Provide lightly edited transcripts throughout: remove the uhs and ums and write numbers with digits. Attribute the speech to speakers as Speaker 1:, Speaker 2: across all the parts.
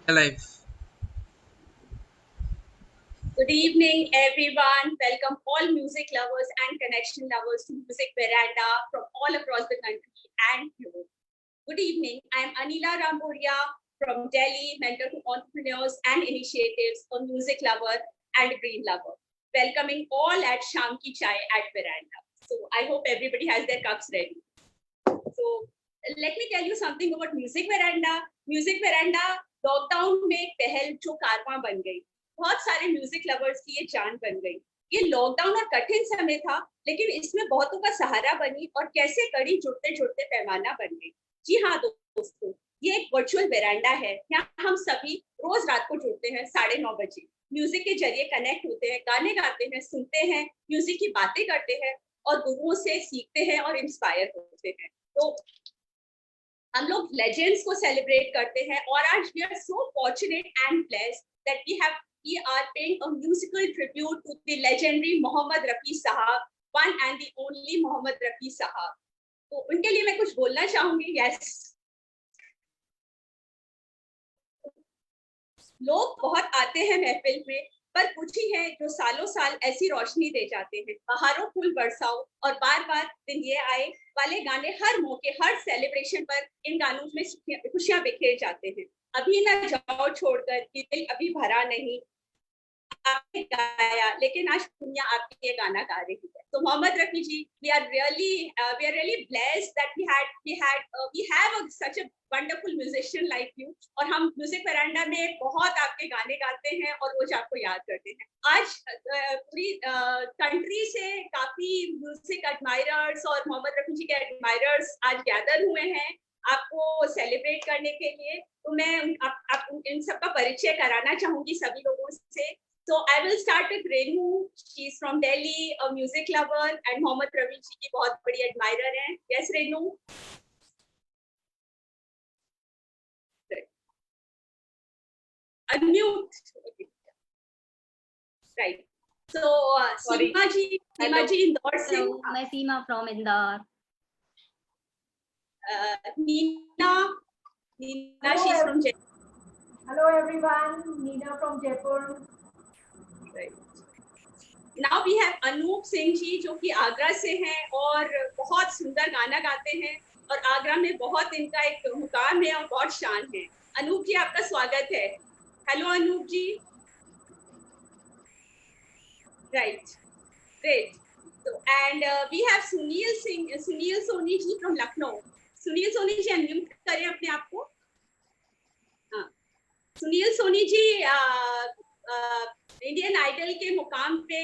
Speaker 1: Alive.
Speaker 2: Good evening, everyone. Welcome all music lovers and connection lovers to Music Veranda from all across the country and Europe. Good evening. I am Anila Rampuria from Delhi, mentor to entrepreneurs and initiatives, a music lover and green lover. Welcoming all at Sham Ki Chai at Veranda. So I hope everybody has their cups ready. So let me tell you something about Music Veranda. Music Veranda lockdown में एक पहल जो कारवां बन गई, बहुत सारे music lovers की ये जान बन गई। ये लॉकडाउन और कठिन समय था, लेकिन इसमें बहुतों का सहारा बनी और कैसे कड़ी जुड़ते जुड़ते पैमाना बन गई। जी हाँ दोस्तों, ये एक वर्चुअल वेरांडा है। यहाँ हम सभी रोज रात को जुड़ते हैं 9:30 बजे, म्यूजिक के जरिए कनेक्ट होते हैं, गाने गाते हैं, सुनते हैं, म्यूजिक की बातें करते हैं और गुरुओं से सीखते हैं और इंस्पायर होते हैं। तो हम लोग लेजेंड्स को सेलिब्रेट करते हैं और आज we are so fortunate and blessed that we are paying a musical tribute to the legendary Mohammed Rafi Sahab, one and the only Mohammad Rafi साहब। तो उनके लिए मैं कुछ बोलना चाहूंगी। यस, लोग बहुत आते हैं महफिल में, पर कुछ ही हैं जो सालों साल ऐसी रोशनी दे जाते हैं। बहारों फूल बरसाओ और बार बार दिन ये आए वाले गाने हर मौके, हर सेलिब्रेशन पर इन गानों में खुशियां बिखेर जाते हैं। अभी ना जाओ छोड़कर, ये दिल अभी भरा नहीं, आपने गाया लेकिन आज दुनिया आपके ये गाना गा रही है। तो Mohammad Rafi ji, we are really blessed that we have such a wonderful musician like you। और हम म्यूजिक वेरांडा में बहुत आपके गाने गाते हैं और रोज आपको याद करते हैं। आज पूरी कंट्री से काफी म्यूजिक एडमायरर्स और मोहम्मद रफी जी के एडमायरर्स आज गैदर हुए हैं आपको सेलिब्रेट करने के लिए। तो मैं आप इन सबका परिचय कराना चाहूंगी सभी लोगों से। So I will start with Renu. She's from Delhi, a music lover, and Mohammad Rafi जी की बहुत बड़ी admirer हैं। Yes, Renu. Unmute. Okay. Right. So Seema जी इंदौर से।
Speaker 3: मैं सीमा from Indore.
Speaker 2: Neena, she's from Jaipur.
Speaker 4: Hello everyone, Neena from Jaipur.
Speaker 2: Right. Now we have Anoop Singh ji जो कि आगरा से हैं और बहुत सुंदर गाना गाते हैं और आगरा में बहुत इनका एक मुकाम है और बहुत शान है। अनूप जी, आपका स्वागत है। Hello Anoop ji. Right, great. तो and we have Sunil Soni ji from Lucknow. Sunil Soni ji unmute करें अपने आप को। हाँ, सुनील सोनी जी इंडियन आइडल के मुकाम पे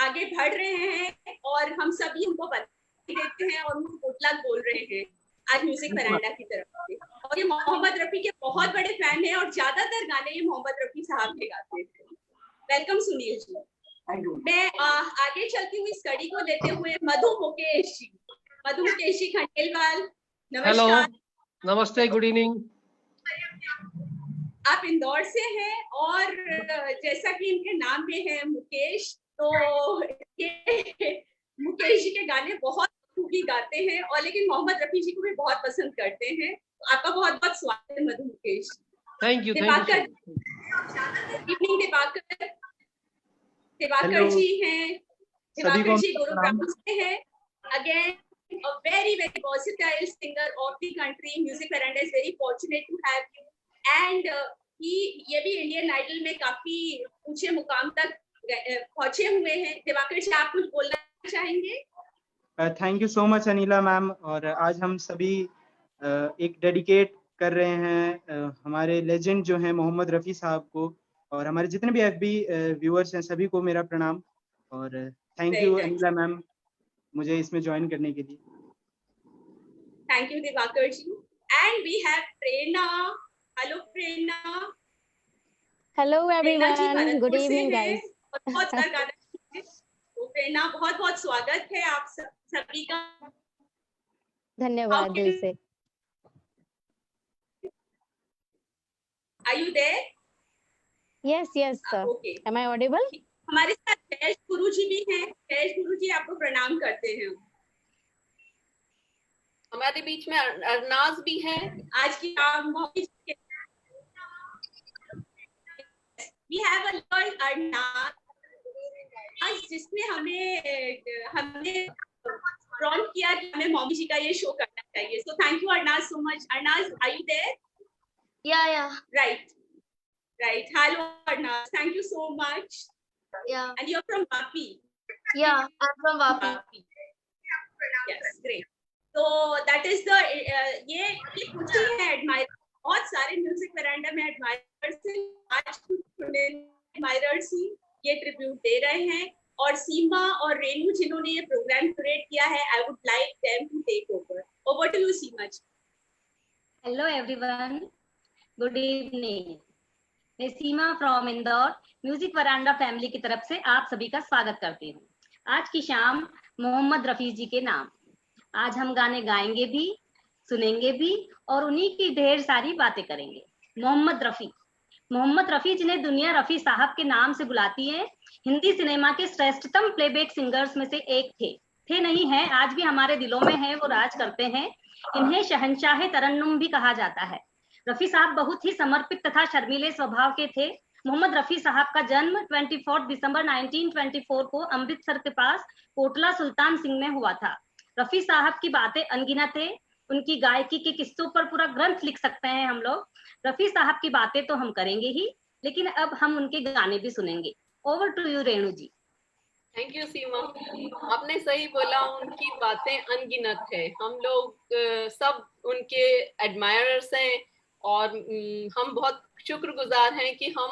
Speaker 2: आगे बढ़ रहे हैं और हम सभी उनको बधाई देते हैं और उनको गुड लक बोल रहे हैं आज म्यूजिक वेरांडा की तरफ से। और ये मोहम्मद रफी के बहुत बड़े फैन हैं और ज्यादातर गाने ये मोहम्मद रफी साहब के गाते हैं। वेलकम सुनील जी। मैं आगे चलती हुई स्टडी को लेते हुए मधु मुकेश जी खंडेलवाल, नमस्कार।
Speaker 1: हेलो, नमस्ते, गुड इवनिंग।
Speaker 2: आप इंदौर से हैं और जैसा कि इनके नाम पे है मुकेश, तो ये मुकेश जी के गाने बहुत खूबी गाते हैं और लेकिन मोहम्मद रफी जी को भी बहुत पसंद करते हैं। तो आपका बहुत बहुत स्वागत है मधु मुकेश।
Speaker 1: Thank you.
Speaker 2: दिवाकर जी हैं। दिवाकर जी गुरुग्राम से हैं। Again a very versatile singer of the country. Music Veranda is very fortunate to have you and ये भी इंडियन आइडल में काफी ऊंचे मुकाम तक पहुंचे हुए हैं। दिवाकर जी, आप कुछ बोलना चाहेंगे?
Speaker 5: Thank you so much Anila ma'am. और आज हम सभी एक डेडिकेट कर रहे हैं हमारे लेजेंड जो हैं मोहम्मद रफ़ी साहब को, और हमारे जितने भी एफबी व्यूअर्स हैं सभी को मेरा प्रणाम और थैंक यू अनिला मैम मुझे इसमें ज्वाइन करने के लिए।
Speaker 2: Thank you Diwakar ji. And we have Prerna. Hello Prerna.
Speaker 3: Hello everyone, good evening guys.
Speaker 2: बहुत सारा गाना है। तो प्रेरणा, बहुत बहुत स्वागत है आप सभी का।
Speaker 3: धन्यवाद दिल से।
Speaker 2: Are you there?
Speaker 3: Yes, sir.
Speaker 2: Okay.
Speaker 3: Am I audible?
Speaker 2: हमारे साथ जयेश गुरु जी भी हैं। जयेश गुरु जी आपको प्रणाम करते हैं।
Speaker 6: हमारे बीच में अरनाज भी है।
Speaker 2: आज की We have a girl Arnaz, जिसने हमने प्रॉम्प्ट किया कि हमें मॉमी जी का ये शो करना चाहिए. So thank you Arnaz so much. Arnaz, are you there?
Speaker 3: Yeah.
Speaker 2: Right. Hello Arnaz. Thank you so much.
Speaker 3: Yeah.
Speaker 2: And you're from Vapi.
Speaker 3: Yeah. I'm from Vapi.
Speaker 2: Yes, great. So that is the ये कुछ ही है admire. बहुत सारे music veranda में admirers हैं. आज कुछ admirers ही ये ट्रिब्यूट दे रहे हैं. और सीमा और रेनू जिन्होंने ये प्रोग्राम क्रिएट किया है, I would like them to take over. Over to you Seema ji.
Speaker 6: Hello everyone, good evening. मैं Seema from Indore music veranda family की तरफ से आप सभी का स्वागत करती हूँ. आज की शाम मोहम्मद रफी जी के नाम. आज हम गाने गाएंगे भी, सुनेंगे भी और उन्हीं की ढेर सारी बातें करेंगे. मोहम्मद रफी जिन्हें दुनिया रफी साहब के नाम से बुलाती है, हिंदी सिनेमा के श्रेष्ठतम प्लेबैक सिंगर्स में से एक थे नहीं है, आज भी हमारे दिलों में है. वो राज करते हैं. इन्हें शहंशाह तरन्नुम भी कहा जाता है. रफी साहब बहुत ही समर्पित तथा शर्मीले स्वभाव के थे. मोहम्मद रफी साहब का जन्म 24 दिसंबर 1924 को अमृतसर के पास कोटला सुल्तान सिंह में हुआ था. रफी साहब की बातें अनगिनत है. उनकी गायकी के किस्सों पर पूरा ग्रंथ लिख सकते हैं हम लोग. रफी साहब की बातें तो हम करेंगे ही, लेकिन अब हम उनके गाने भी सुनेंगे. Over to you Renu ji.
Speaker 7: Thank you Seema. आपने सही बोला, उनकी बातें अनगिनत है. हम लोग सब उनके एडमायरर्स हैं और हम बहुत शुक्रगुजार हैं कि हम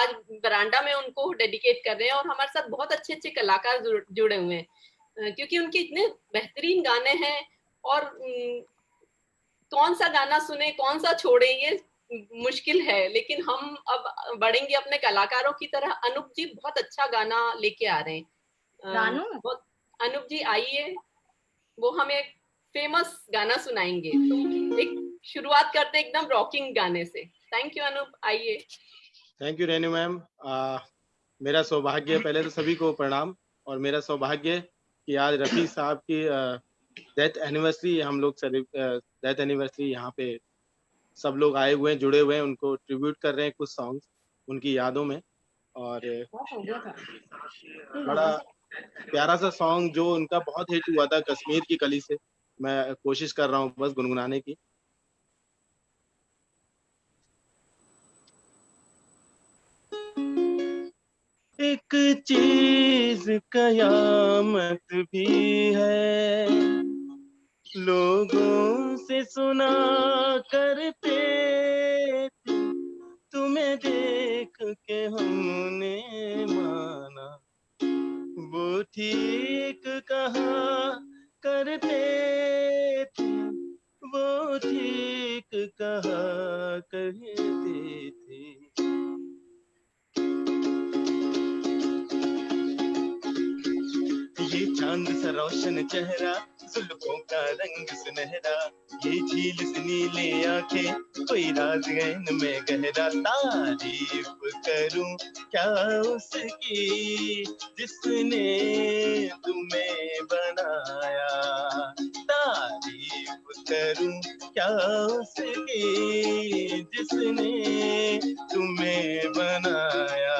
Speaker 7: आज बरांडा में उनको डेडिकेट कर रहे हैं. और हमारे साथ बहुत अच्छे अच्छे कलाकार जुड़े हुए हैं, क्योंकि उनके इतने बेहतरीन गाने हैं. और कौन सा गाना सुने कौन सा छोड़े ये मुश्किल है, लेकिन हम अब बढ़ेंगे अपने कलाकारों की तरह. अनूप जी बहुत अच्छा गाना लेके आ रहे हैं. बहुत अनूप जी आइए, वो हमें एक फेमस गाना सुनाएंगे. तो एक शुरुआत करते एकदम रॉकिंग गाने से. थैंक यू अनूप, आइए.
Speaker 8: Thank you Renu ma'am. मेरा सौभाग्य, पहले तो सभी को प्रणाम. और मेरा सौभाग्य कि आज रफी साहब की डेथ एनिवर्सरी, हम लोग डेथ एनिवर्सरी यहाँ पे सब लोग आए हुए हैं, जुड़े हुए हैं, उनको ट्रिब्यूट कर रहे हैं कुछ सॉन्ग्स उनकी यादों में. और बड़ा प्यारा सा सॉन्ग जो उनका बहुत हिट हुआ था, कश्मीर की कली से, मैं कोशिश कर रहा हूँ बस गुनगुनाने की. एक चीज कयामत भी है, लोगों से सुना करते थे, तुम्हें देख के हमने माना, वो ठीक कहा करते थे, वो ठीक कहा करते थे. ये चांद सा रोशन चेहरा, जुल्फों का रंग सुनहरा, ये झील सी नीली आंखें, कोई राज है इनमें गहरा. तारीफ करूं क्या उसकी जिसने तुम्हें बनाया, तारीफ करूं क्या उसकी जिसने तुम्हें बनाया.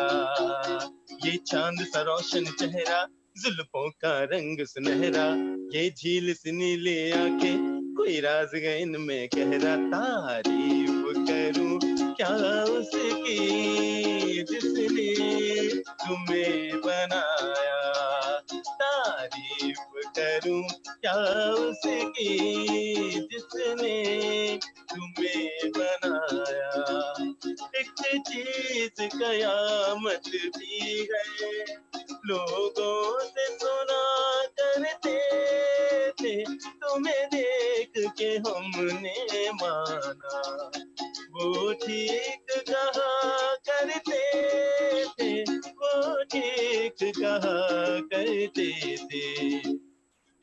Speaker 8: ये चांद सा रोशन चेहरा, जुल्फों का रंग सुनहरा, ये झील सी नीली आंखें, कोई राज है इनमें गहरा. तारीफ करूं क्या उसकी जिसने तुम्हें बनाया, तारीफ करूं क्या उसकी जिसने तुम्हें बनाया. एक चीज कयामत भी है, लोगों से सुना करते थे, तुम्हें देख के हमने माना, वो ठीक कहा करते थे, वो ठीक कहा करते थे.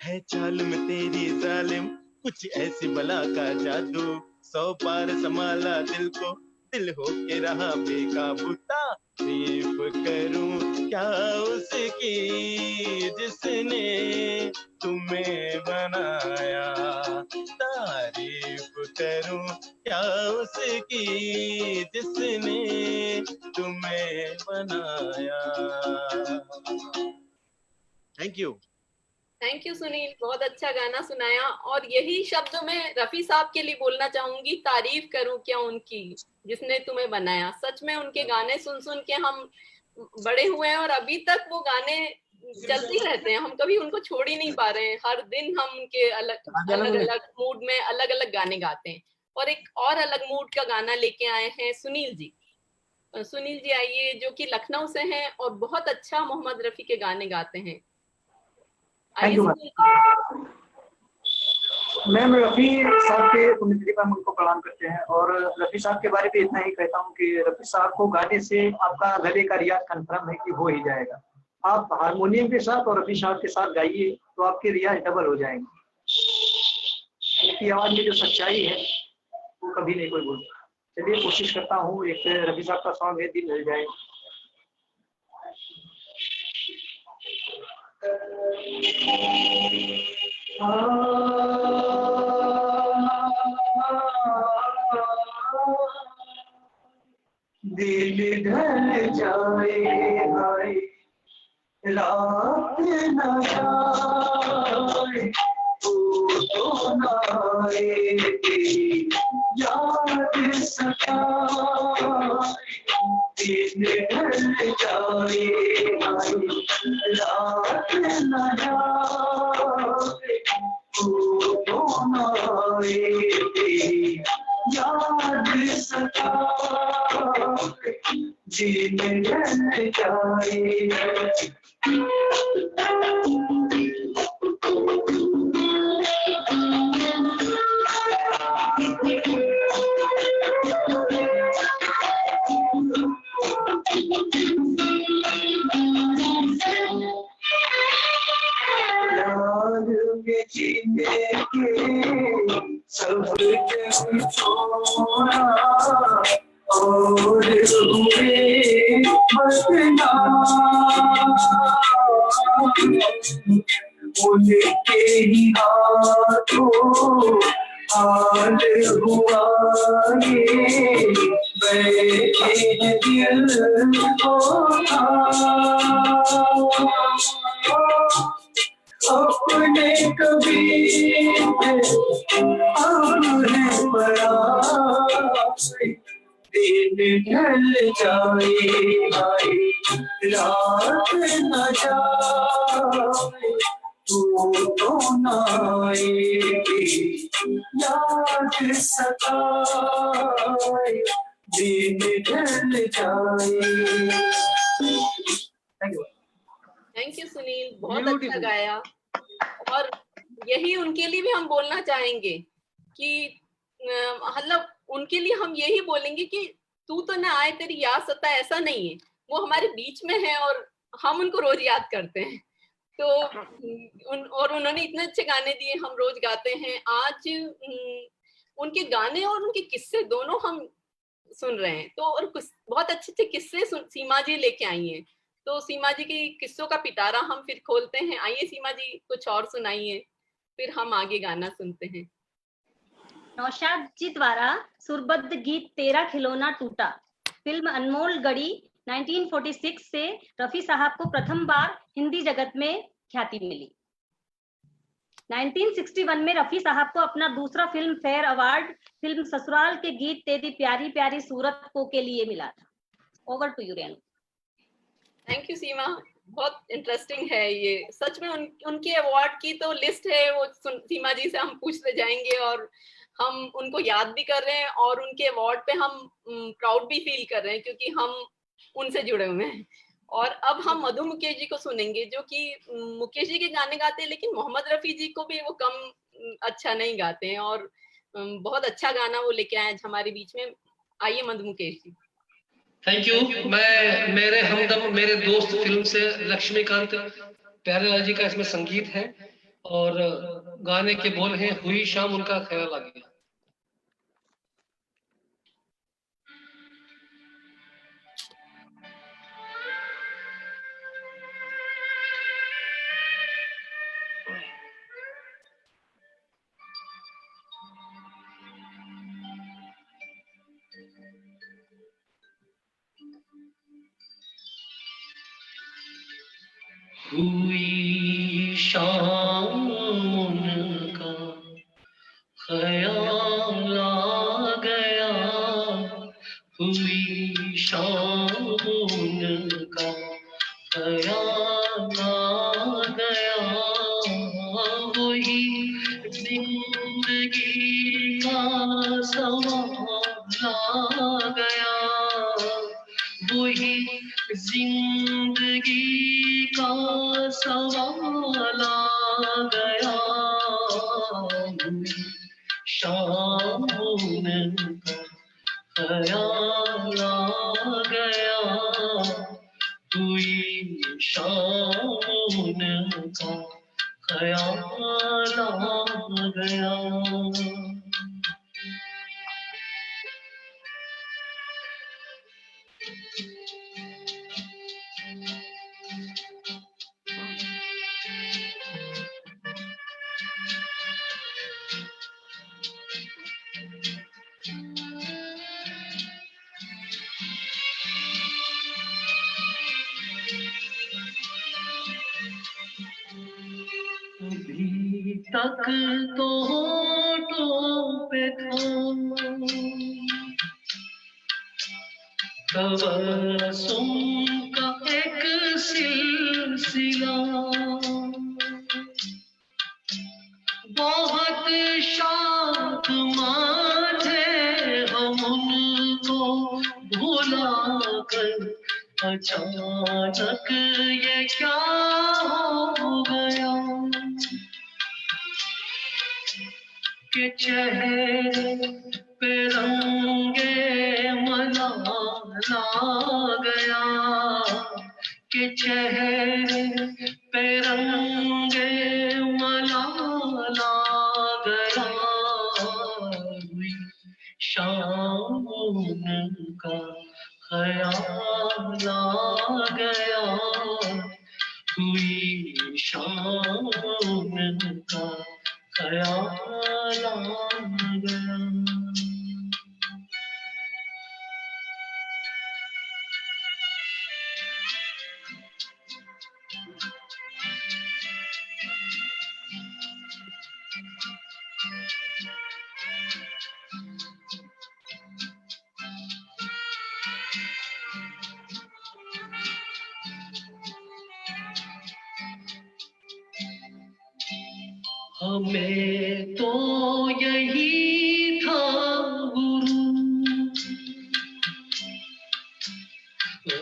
Speaker 8: है चाल में तेरी जालिम कुछ ऐसी बला का जादू, 100 पार संभाला दिल को दिल हो के रहा बेकाबू, तारीफ करूं क्या उसकी जिसने तुम्हें बनाया, तारीफ करूं क्या उसकी जिसने तुम्हें बनाया। Thank you.
Speaker 7: Thank you Sunil, बहुत अच्छा गाना सुनाया। और यही शब्द मैं रफी साहब के लिए बोलना चाहूंगी, तारीफ करूं क्या उनकी जिसने तुम्हें बनाया। सच में उनके गाने सुन सुन के हम बड़े हुए हैं और अभी तक वो गाने चलते ही रहते हैं, हम कभी उनको छोड़ ही नहीं पा रहे हैं। हर दिन हम उनके अलग अलग मूड में अलग अलग गाने गाते हैं। और एक और अलग मूड का गाना लेके आए हैं सुनील जी। सुनील जी आइए, जो कि लखनऊ से हैं और बहुत अच्छा मोहम्मद रफी के गाने गाते हैं।
Speaker 9: Thank you ma'am. रफी साहब के पुण्यतिथि पर हम उनको प्रणाम करते हैं और रफी साहब के बारे में इतना ही कहता हूँ कि रफी साहब को गाने से आपका गले का रियाज कंफर्म है कि हो ही जाएगा। आप हारमोनियम के साथ और रफी साहब के साथ गाइए तो आपके रियाज डबल हो जाएंगे। उनकी आवाज में जो सच्चाई है वो कभी नहीं कोई बोलता। चलिए कोशिश करता हूँ, एक रफी साहब का सॉन्ग है दिल मिल जाए। दिल ढल जाए हाय रात न जाए तो न आए तेरी याद सताए। दिल ढल जाए हाय रात न जाए तो न आए तेरी याद सताए। दिल ढल जाए। जीने के सब छोड़ा और हुए बदनाम, उनके ही हाथों हाल हुआ ये बैठे दिल को अपने कभी अब है पराए। दिन ढल जाए हाय रात न जाए तो न आए याद सताए। दिन ढल जाए।
Speaker 7: थैंक यू सुनील, बहुत अच्छा गाया। और यही उनके लिए भी हम बोलना चाहेंगे कि मतलब उनके लिए हम यही बोलेंगे कि तू तो ना आए तेरी याद सता, ऐसा नहीं है। वो हमारे बीच में है और हम उनको रोज याद करते हैं। तो और उन्होंने इतने अच्छे गाने दिए, हम रोज गाते हैं। आज उनके गाने और उनके किस्से दोनों हम सुन रहे हैं। तो और कुछ बहुत अच्छे अच्छे किस्से सीमा जी लेके आई हैं। तो सीमा जी के किस्सों का पिटारा हम फिर खोलते हैं। आइए सीमा जी कुछ और सुनाइए, फिर हम आगे गाना सुनते हैं।
Speaker 6: नौशाद जी द्वारा सुरबद्ध गीत तेरा खिलौना टूटा, फिल्म अनमोल गढ़ी 1946 से रफी साहब को प्रथम बार हिंदी जगत में ख्याति मिली। 1961 में रफी साहब को अपना दूसरा फिल्म फेयर अवार्ड फिल्म ससुराल के गीत तेरी प्यारी प्यारी सूरत को के लिए मिला था। Over to you Renu.
Speaker 7: Thank you Seema, बहुत इंटरेस्टिंग है ये। सच में उनके अवार्ड की तो लिस्ट है, वो सीमा जी से हम पूछते जाएंगे और हम उनको याद भी कर रहे हैं और उनके अवार्ड पे हम प्राउड भी फील कर रहे हैं क्योंकि हम उनसे जुड़े हुए हैं। और अब हम मधु मुकेश जी को सुनेंगे, जो कि मुकेश जी के गाने गाते हैं, लेकिन मोहम्मद रफी जी को भी वो कम अच्छा नहीं गाते हैं और बहुत अच्छा गाना वो लेके आए हमारे बीच में। आइए मधु मुकेश जी।
Speaker 1: Thank you. मैं मेरे हमदम मेरे दोस्त फिल्म से लक्ष्मीकांत प्यारेलाल जी का इसमें संगीत है और गाने के बोल हैं हुई शाम उनका ख्याल आ गया। हुई शाम उनका ख्याल आ गया, हुई शाम उनका ख्याल आ गया, वही जिंदगी का सवाल आ गया, वही जिंदगी का सवाल आ गया, शाम उनका ख्याल आ गया, हुई शाम उनका ख्याल आ गया। अभी तक तो होठों पे था तबस्सुम का एक सिलसिला, बहुत शादमां थे हम उनको भुला कर, अचानक ये क्या हो गया कि चेहरे पे रंगे मलाल आ गया, कि चेहरे पे रंगे मलाल आ गया, हुई शाम उनका ख्याल आ गया, हुई शाम उनका ख्याल आ गया। हमें तो यही था गुरु,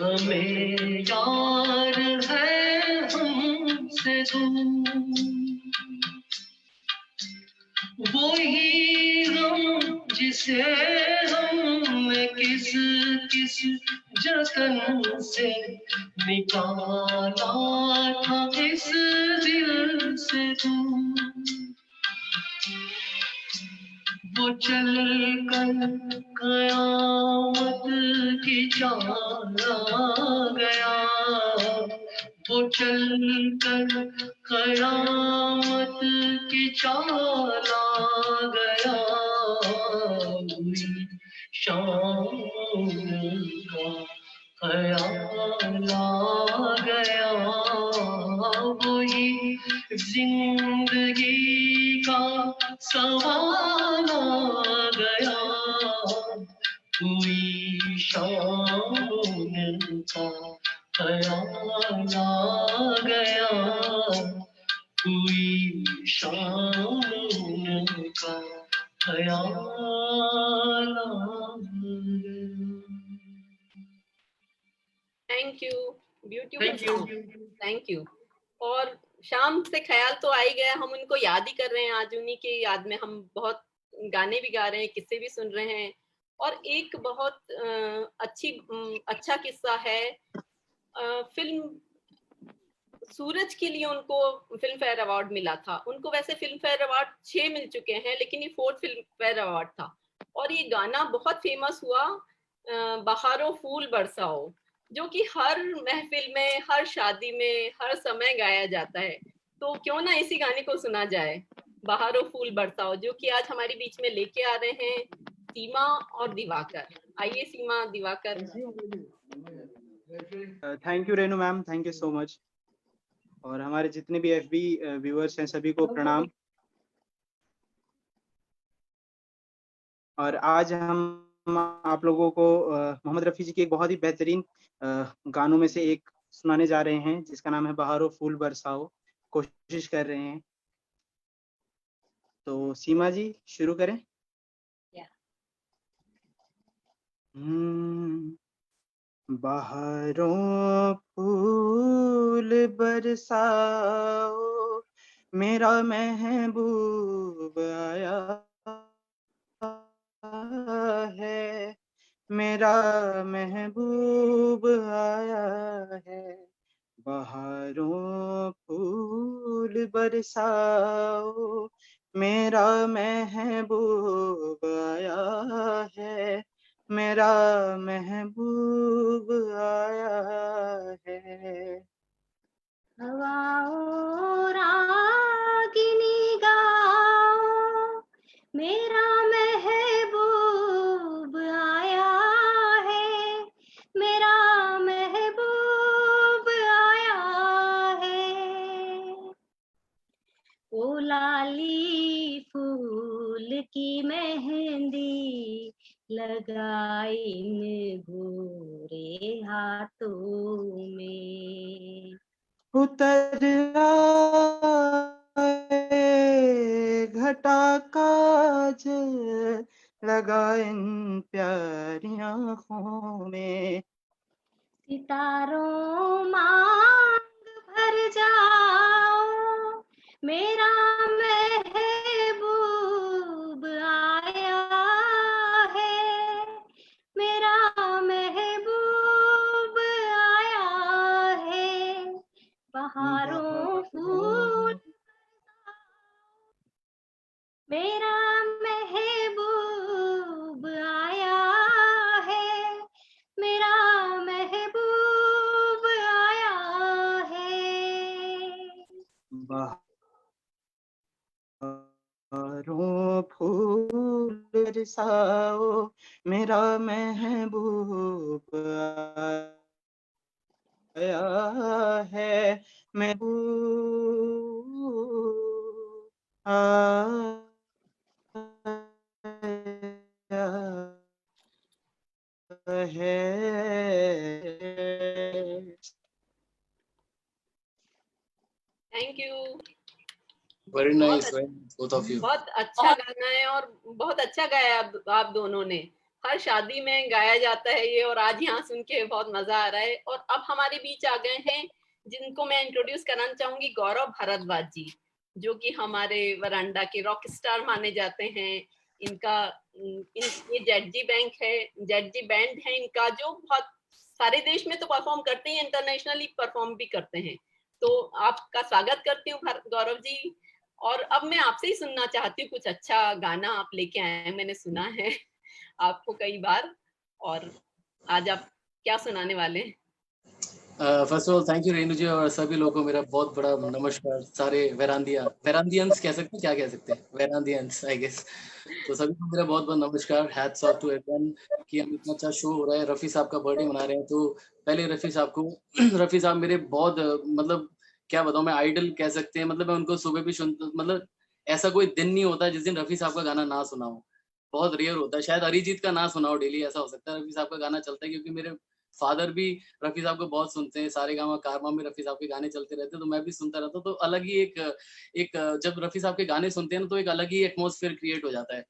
Speaker 1: हमें यार है हमसे दूर, वही हम जिसे हमने किस किस जतन से निकाला था इस दिल से दूर, वो चल कर कयामत की चाल आ गया, वो चल कर कयामत की चाल आ गया, हुई शाम उनका ख्याल आ गया, वही जिंदगी का सवाल आ गया, हुई शाम उनका ख्याल आ गया, हुई शाम उनका ख्याल आ गया।
Speaker 7: Thank you, beautiful
Speaker 1: thank you.
Speaker 7: Song, thank you. और शाम से ख्याल तो आ ही गया, हम उनको याद ही कर रहे हैं, आज उन्हीं की याद में हम बहुत गाने भी गा रहे हैं, किस्से भी सुन रहे हैं। और एक बहुत अच्छा किस्सा है, फिल्म सूरज के लिए उनको फिल्म फेयर अवार्ड मिला था। उनको वैसे फिल्म फेयर अवार्ड 6 मिल चुके हैं, लेकिन ये 4th फिल्म फेयर अवार्ड था। और ये गाना बहुत फेमस हुआ, बहारों फूल बरसाओ, जो कि हर महफिल में, हर शादी में, हर समय गाया जाता है। तो क्यों ना इसी गाने को सुना जाए, बहारों फूल बरसाओ, जो कि आज हमारे बीच में लेके आ रहे हैं सीमा और दिवाकर। आइए Seema, Divakar.
Speaker 5: Thank you Renu ma'am, thank you so much. और हमारे जितने भी FB व्यूअर्स हैं सभी को प्रणाम। और आज हम आप लोगों को मोहम्मद रफ़ी जी के एक बहुत ही बेहतरीन गानों में से एक सुनाने जा रहे हैं जिसका नाम है बहारो फूल बरसाओ। कोशिश कर रहे हैं, तो सीमा जी शुरू करें। बहारों फूल बरसाओ, मेरा महबूब आया है, मेरा महबूब आया है। बहारों फूल बरसाओ, मेरा महबूब आया है, मेरा महबूब आया है।
Speaker 6: हवाओं रागिनी गाओ, मेरा महबूब आया है, मेरा महबूब आया है। ओ लाली फूल की मेहंदी लगाई इन गोरे हाथों में,
Speaker 5: उतर आए घटा काज लगा इन प्यारी आँखों में।
Speaker 6: सितारों मांग भर जाओ, मेरा महबूब आया है, मेरा महबूब आया है। बहारों फूल मेरा महबूब आया है, मेरा महबूब आया है।
Speaker 5: बहारों फूल बरसाओ, मेरा महबूब आया है, महबूब आया है।
Speaker 7: Thank you.
Speaker 10: Very nice, both of you.
Speaker 7: बहुत अच्छा गाना है और बहुत अच्छा गाया आप दोनों ने। हर शादी में गाया जाता है ये, और आज यहाँ सुन के बहुत मजा आ रहा है। और अब हमारे बीच आ गए हैं जिनको मैं इंट्रोड्यूस कराना चाहूंगी, गौरव भारद्वाज जी, जो कि हमारे वरांडा के रॉक स्टार माने जाते हैं। इनका ये जेडजी बैंक है, जेडजी बैंड है इनका, जो बहुत सारे देश में तो परफॉर्म करते हैं, इंटरनेशनली परफॉर्म भी करते हैं। तो आपका स्वागत करती हूँ गौरव जी। और अब मैं आपसे ही सुनना चाहती हूँ, कुछ अच्छा गाना आप लेके आए हैं, मैंने सुना है आपको कई बार, और आज आप क्या सुनाने वाले हैं?
Speaker 10: First of all thank you Renu ji, और सभी लोगों को मेरा बहुत बड़ा नमस्कार। सारे वेरांदियंस कह सकते हैं, क्या कह सकते हैं, वेरांदियंस आई गेस। तो सभी को मेरा बहुत बहुत नमस्कार। हैट्स ऑफ टू एवरीवन कि हम इतना अच्छा शो हो रहा है, रफ़ी साहब का बर्थडे मना रहे हैं। तो पहले रफ़ी साहब को रफ़ी साहब मेरे बहुत मतलब क्या बताऊं, मैं आइडल कह सकते हैं। मतलब मैं उनको सुबह भी सुनता, मतलब ऐसा कोई दिन नहीं होता जिस दिन रफ़ी साहब का गाना ना सुना हो। बहुत रेयर होता है, शायद अरिजीत का ना सुना हो डेली, ऐसा हो सकता है। रफ़ी साहब का गाना चलता है क्योंकि मेरे फादर भी रफ़ी साहब को बहुत सुनते हैं। सारे गामा कारवा में रफ़ी साहब के गाने चलते रहते हैं, तो मैं भी सुनता रहता हूँ। तो अलग ही एक जब रफ़ी साहब के गाने सुनते हैं ना, तो एक अलग ही एटमॉस्फेयर क्रिएट हो जाता है।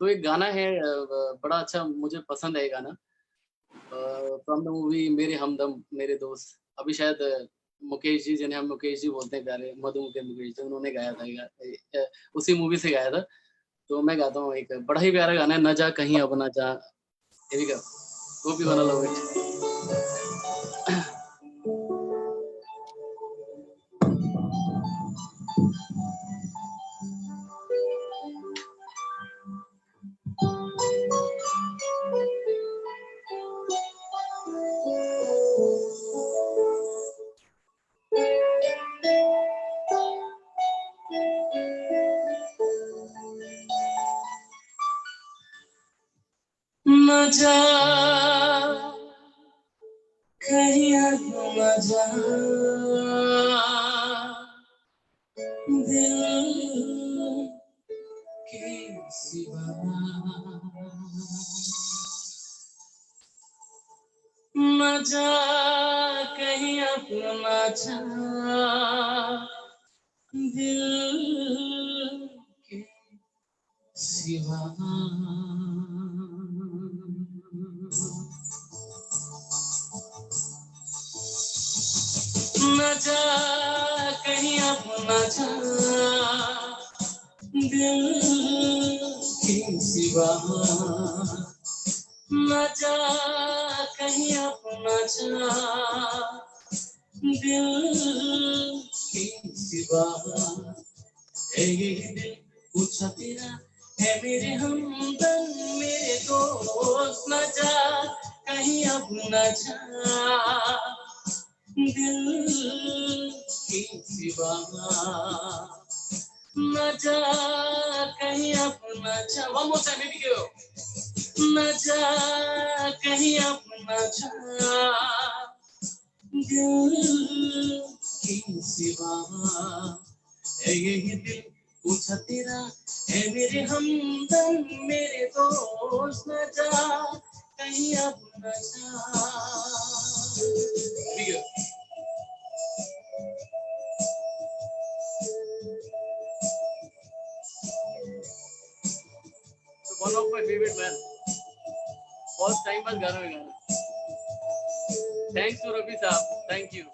Speaker 10: तो एक गाना है बड़ा अच्छा, मुझे पसंद है ये गाना, फ्रॉम द मूवी मेरे हमदम मेरे दोस्त। अभी शायद मुकेश जी, जिन्हें हम मुकेश जी बोलते हैं प्यारे, मधुमुके मुकेश जी, उन्होंने गाया था उसी मूवी से गाया था। तो मैं गाता हूँ, एक बड़ा ही प्यारा गाना है, न जा कहीं अब ना जा। Here we go. Hope you wanna love it. न जा कहीं न जा दिल के सिवा, न जा कहीं अपना जा दिल के सिवा। न जा कहीं अपना जा दिल के सिवा, न जा कहीं अपना जा दिल के सिवा। है ये दिल पूछा तेरा है मेरे हमदम मेरे दोस्त, न जा कहीं अपना जा दिल के सिवा, न जा कहीं अपना जा। One more time baby give. न जा कहीं अपना जा दिल के सिवा। है यही दिल पूछा तेरा है मेरे हमदम मेरे दोस्त, न जा कहीं अपना जा। One of my favorite man. First time पास गाना में गाना। Thanks to रफी साहब, thank you,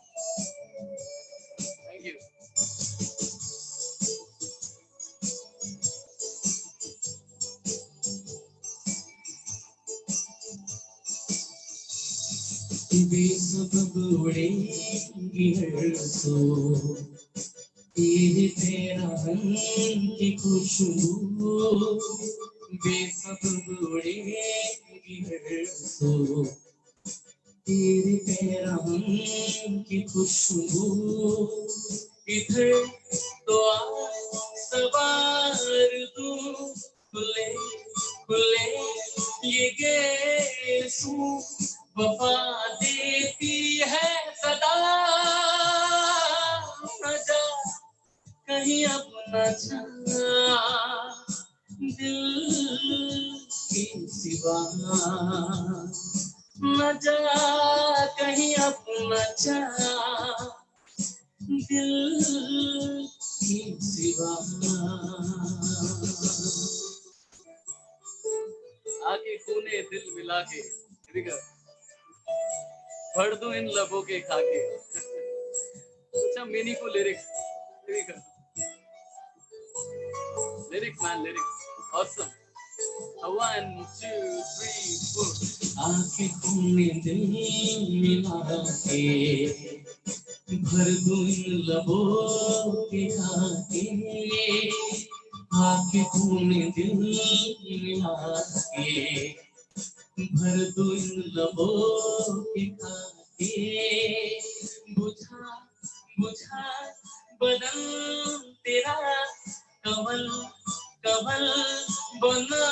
Speaker 10: thank you. बेसबब उड़ेगी हर्षों तेरे पैराहन की खुशबू, बेसबब उड़ेगी हर्षों तेरे पैराहन की खुशबू। इधर तो आ सवार दूं खुले खुले ये गेसू, वफा देती है सदा, न जा कहीं अपना जा दिल के सिवा, न जा कहीं अपना जा दिल के सिवा। आगे खूने दिल मिला के भर दूं इन लबों के खाके। अच्छा meaningful lyrics, lyrics man, lyrics awesome. 1 2 3 4। आके खूने दिल मिला के भर दूं इन लबों के खाके, आके खूने दिल मिला के भर दूं इन लबों के खाके। बुझा बुझा बदन तेरा कमल कमल बना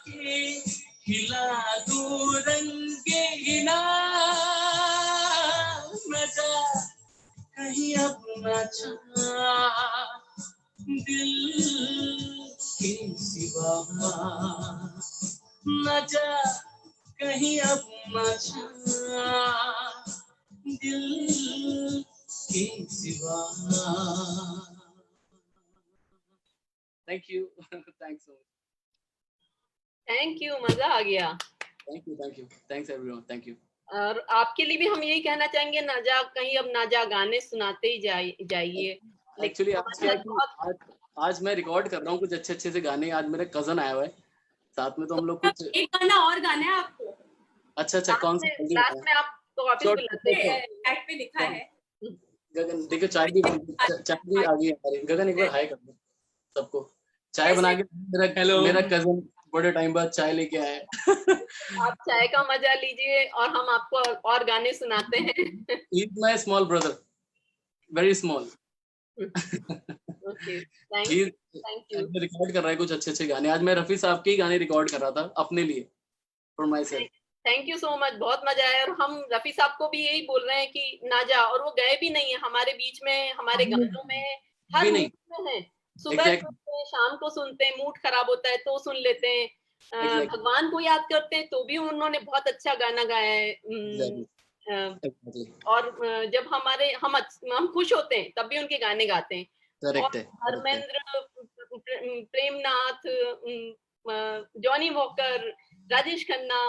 Speaker 10: के खिला दूं रंगे हिना, न जा कहीं अपना जा दिल के सिवा, न जा कहीं अपना जा दिल के सिवा। Thank you, thanks so much.
Speaker 7: Thank you, मजा आ गया।
Speaker 10: Thank you, thanks everyone, thank you.
Speaker 7: और आपके लिए भी हम यही कहना चाहेंगे, ना जा कहीं अब ना जा गाने सुनाते ही जाइए।
Speaker 10: एक्चुअली आज मैं रिकॉर्ड कर रहा हूँ कुछ अच्छे से गाने। आज मेरा कजन आया हुआ है साथ में, तो हम लोग कुछ
Speaker 2: एक गाना और गाना है आपको।
Speaker 10: अच्छा कौन सा?
Speaker 7: लास्ट में आप तो ऑफिस बुलाते हैं,
Speaker 2: चैट पे लिखा है।
Speaker 10: गगन देखो चाय भी आ गई हमारी। गगन एक बार हाय कर दो सबको। चाय बना के मेरा कजन बड़े टाइम बाद चाय लेके आया।
Speaker 7: आप चाय का मजा लीजिए और हम आपको और गाने सुनाते हैं।
Speaker 10: He is my small brother, very small.
Speaker 7: Okay, thank you.
Speaker 10: Record कर रहा है कुछ अच्छे गाने। आज मैं रफी साहब के ही गाने रिकॉर्ड कर रहा था अपने लिए, for myself.
Speaker 7: Thank you so much, बहुत मजा आया। और हम रफी साहब को भी यही बोल रहे हैं कि ना जा, और वो गए भी नहीं है, हमारे बीच में, हमारे गानों में, हर
Speaker 10: भी नहीं
Speaker 7: मूड में है। सुबह
Speaker 10: एग्जैक्टली
Speaker 7: सुनते हैं, शाम को सुनते हैं, मूड खराब होता है तो सुन लेते हैं,
Speaker 10: एग्जैक्टली
Speaker 7: भगवान को याद करते हैं तो भी उन्होंने बहुत अच्छा गाना गाया है।
Speaker 10: एग्जैक्टली एग्जैक्टली
Speaker 7: और जब हम खुश होते हैं तब भी उनके गाने गाते हैं। और
Speaker 10: करेक्ट है
Speaker 7: धर्मेंद्र, प्रेमनाथ, जॉनी वॉकर, राजेश खन्ना,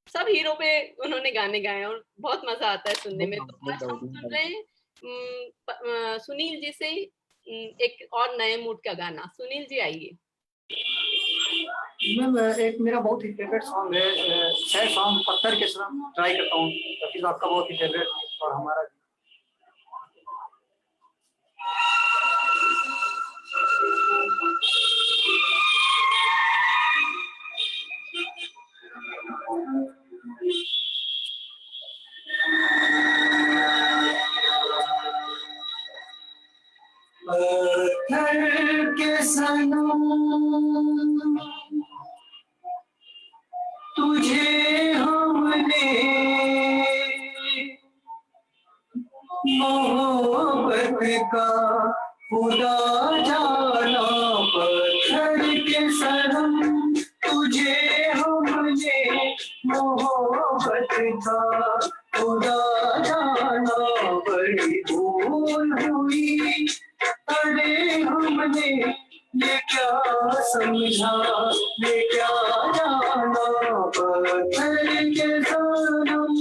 Speaker 7: सब हीरो पे उन्होंने गाने गाए हैं और बहुत मजा आता है सुनने में। तो आज हम सुन रहे हैं सुनील जी से एक और नए मूड का गाना। सुनील जी आइए।
Speaker 9: मैम एक मेरा बहुत ही फेवरेट सॉन्ग है, सैड सॉन्ग पत्थर के सनम, ट्राई करता हूँ। रफी साहब का बहुत ही फेवरेट और हमारा भी। पत्थर के सनम तुझे हमने मोहब्बत का खुदा जाना, पत्थर के सनम तुझे हमने मोहब्बत का खुदा जाना, बड़ी भूल हुई अरे हमने ये क्या समझा, ये क्या जाना, पत्थर के सनम।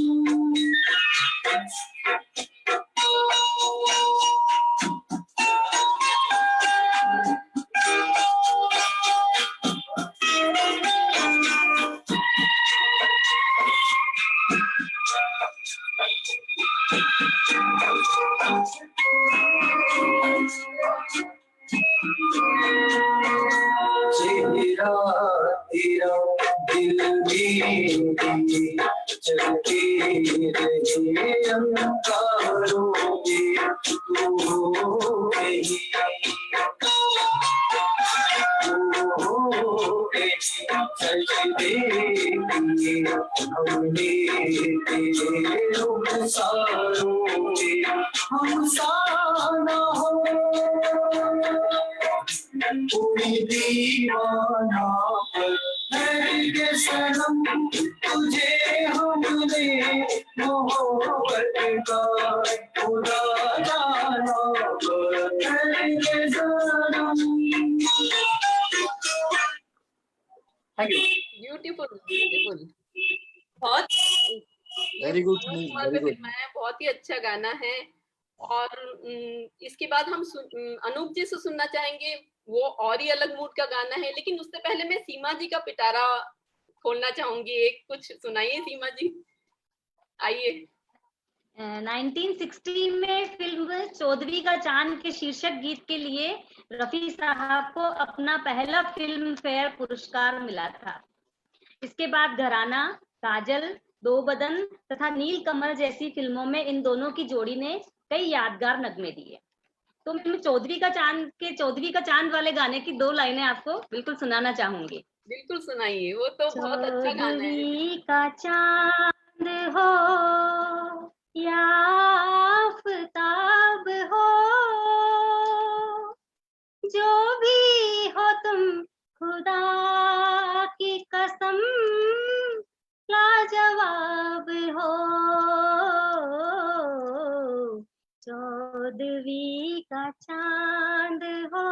Speaker 9: चेहरा तेरा दिल में चलते रहे अंगारों में, तू हो गई, सजदे किए हमने तेरे रुखसारों में, हम साना हो कोई दीवाना, पत्थर के सनम तुझे हमने मोहब्बत का खुदा जाना, पत्थर के सनम। Thank you.
Speaker 7: ब्यूटीफुल ब्यूटीफुल, बहुत
Speaker 10: वेरी गुड
Speaker 7: बहुत
Speaker 10: सुनील,
Speaker 7: कमाल
Speaker 10: वेरी
Speaker 7: का
Speaker 10: गुड।
Speaker 7: फिल्म है, बहुत ही अच्छा गाना है। और इसके बाद हम अनूप जी से सुनना चाहेंगे, वो और ही अलग मूड का गाना है। लेकिन उससे पहले मैं सीमा जी का पिटारा खोलना चाहूंगी, एक कुछ सुनाइए सीमा जी, आइए।
Speaker 6: 1960 में फिल्म चौधरी का चांद के शीर्षक गीत के लिए रफी साहब को अपना पहला फिल्म फेयर पुरस्कार मिला था। इसके बाद घराना, काजल, दो बदन तथा नील कमल जैसी फिल्मों में इन दोनों की जोड़ी ने कई यादगार नगमे दिए। तो मैं चौधरी का चांद वाले गाने की 2 लाइनें आपको बिल्कुल सुनाना चाहूंगी।
Speaker 7: बिल्कुल सुनाइए, वो तो बहुत अच्छा गाना है।
Speaker 6: चौधरी का चांद हो या आफताब हो, जो भी हो तुम खुदा की कसम लाजवाब हो, चौदहवीं का चांद हो।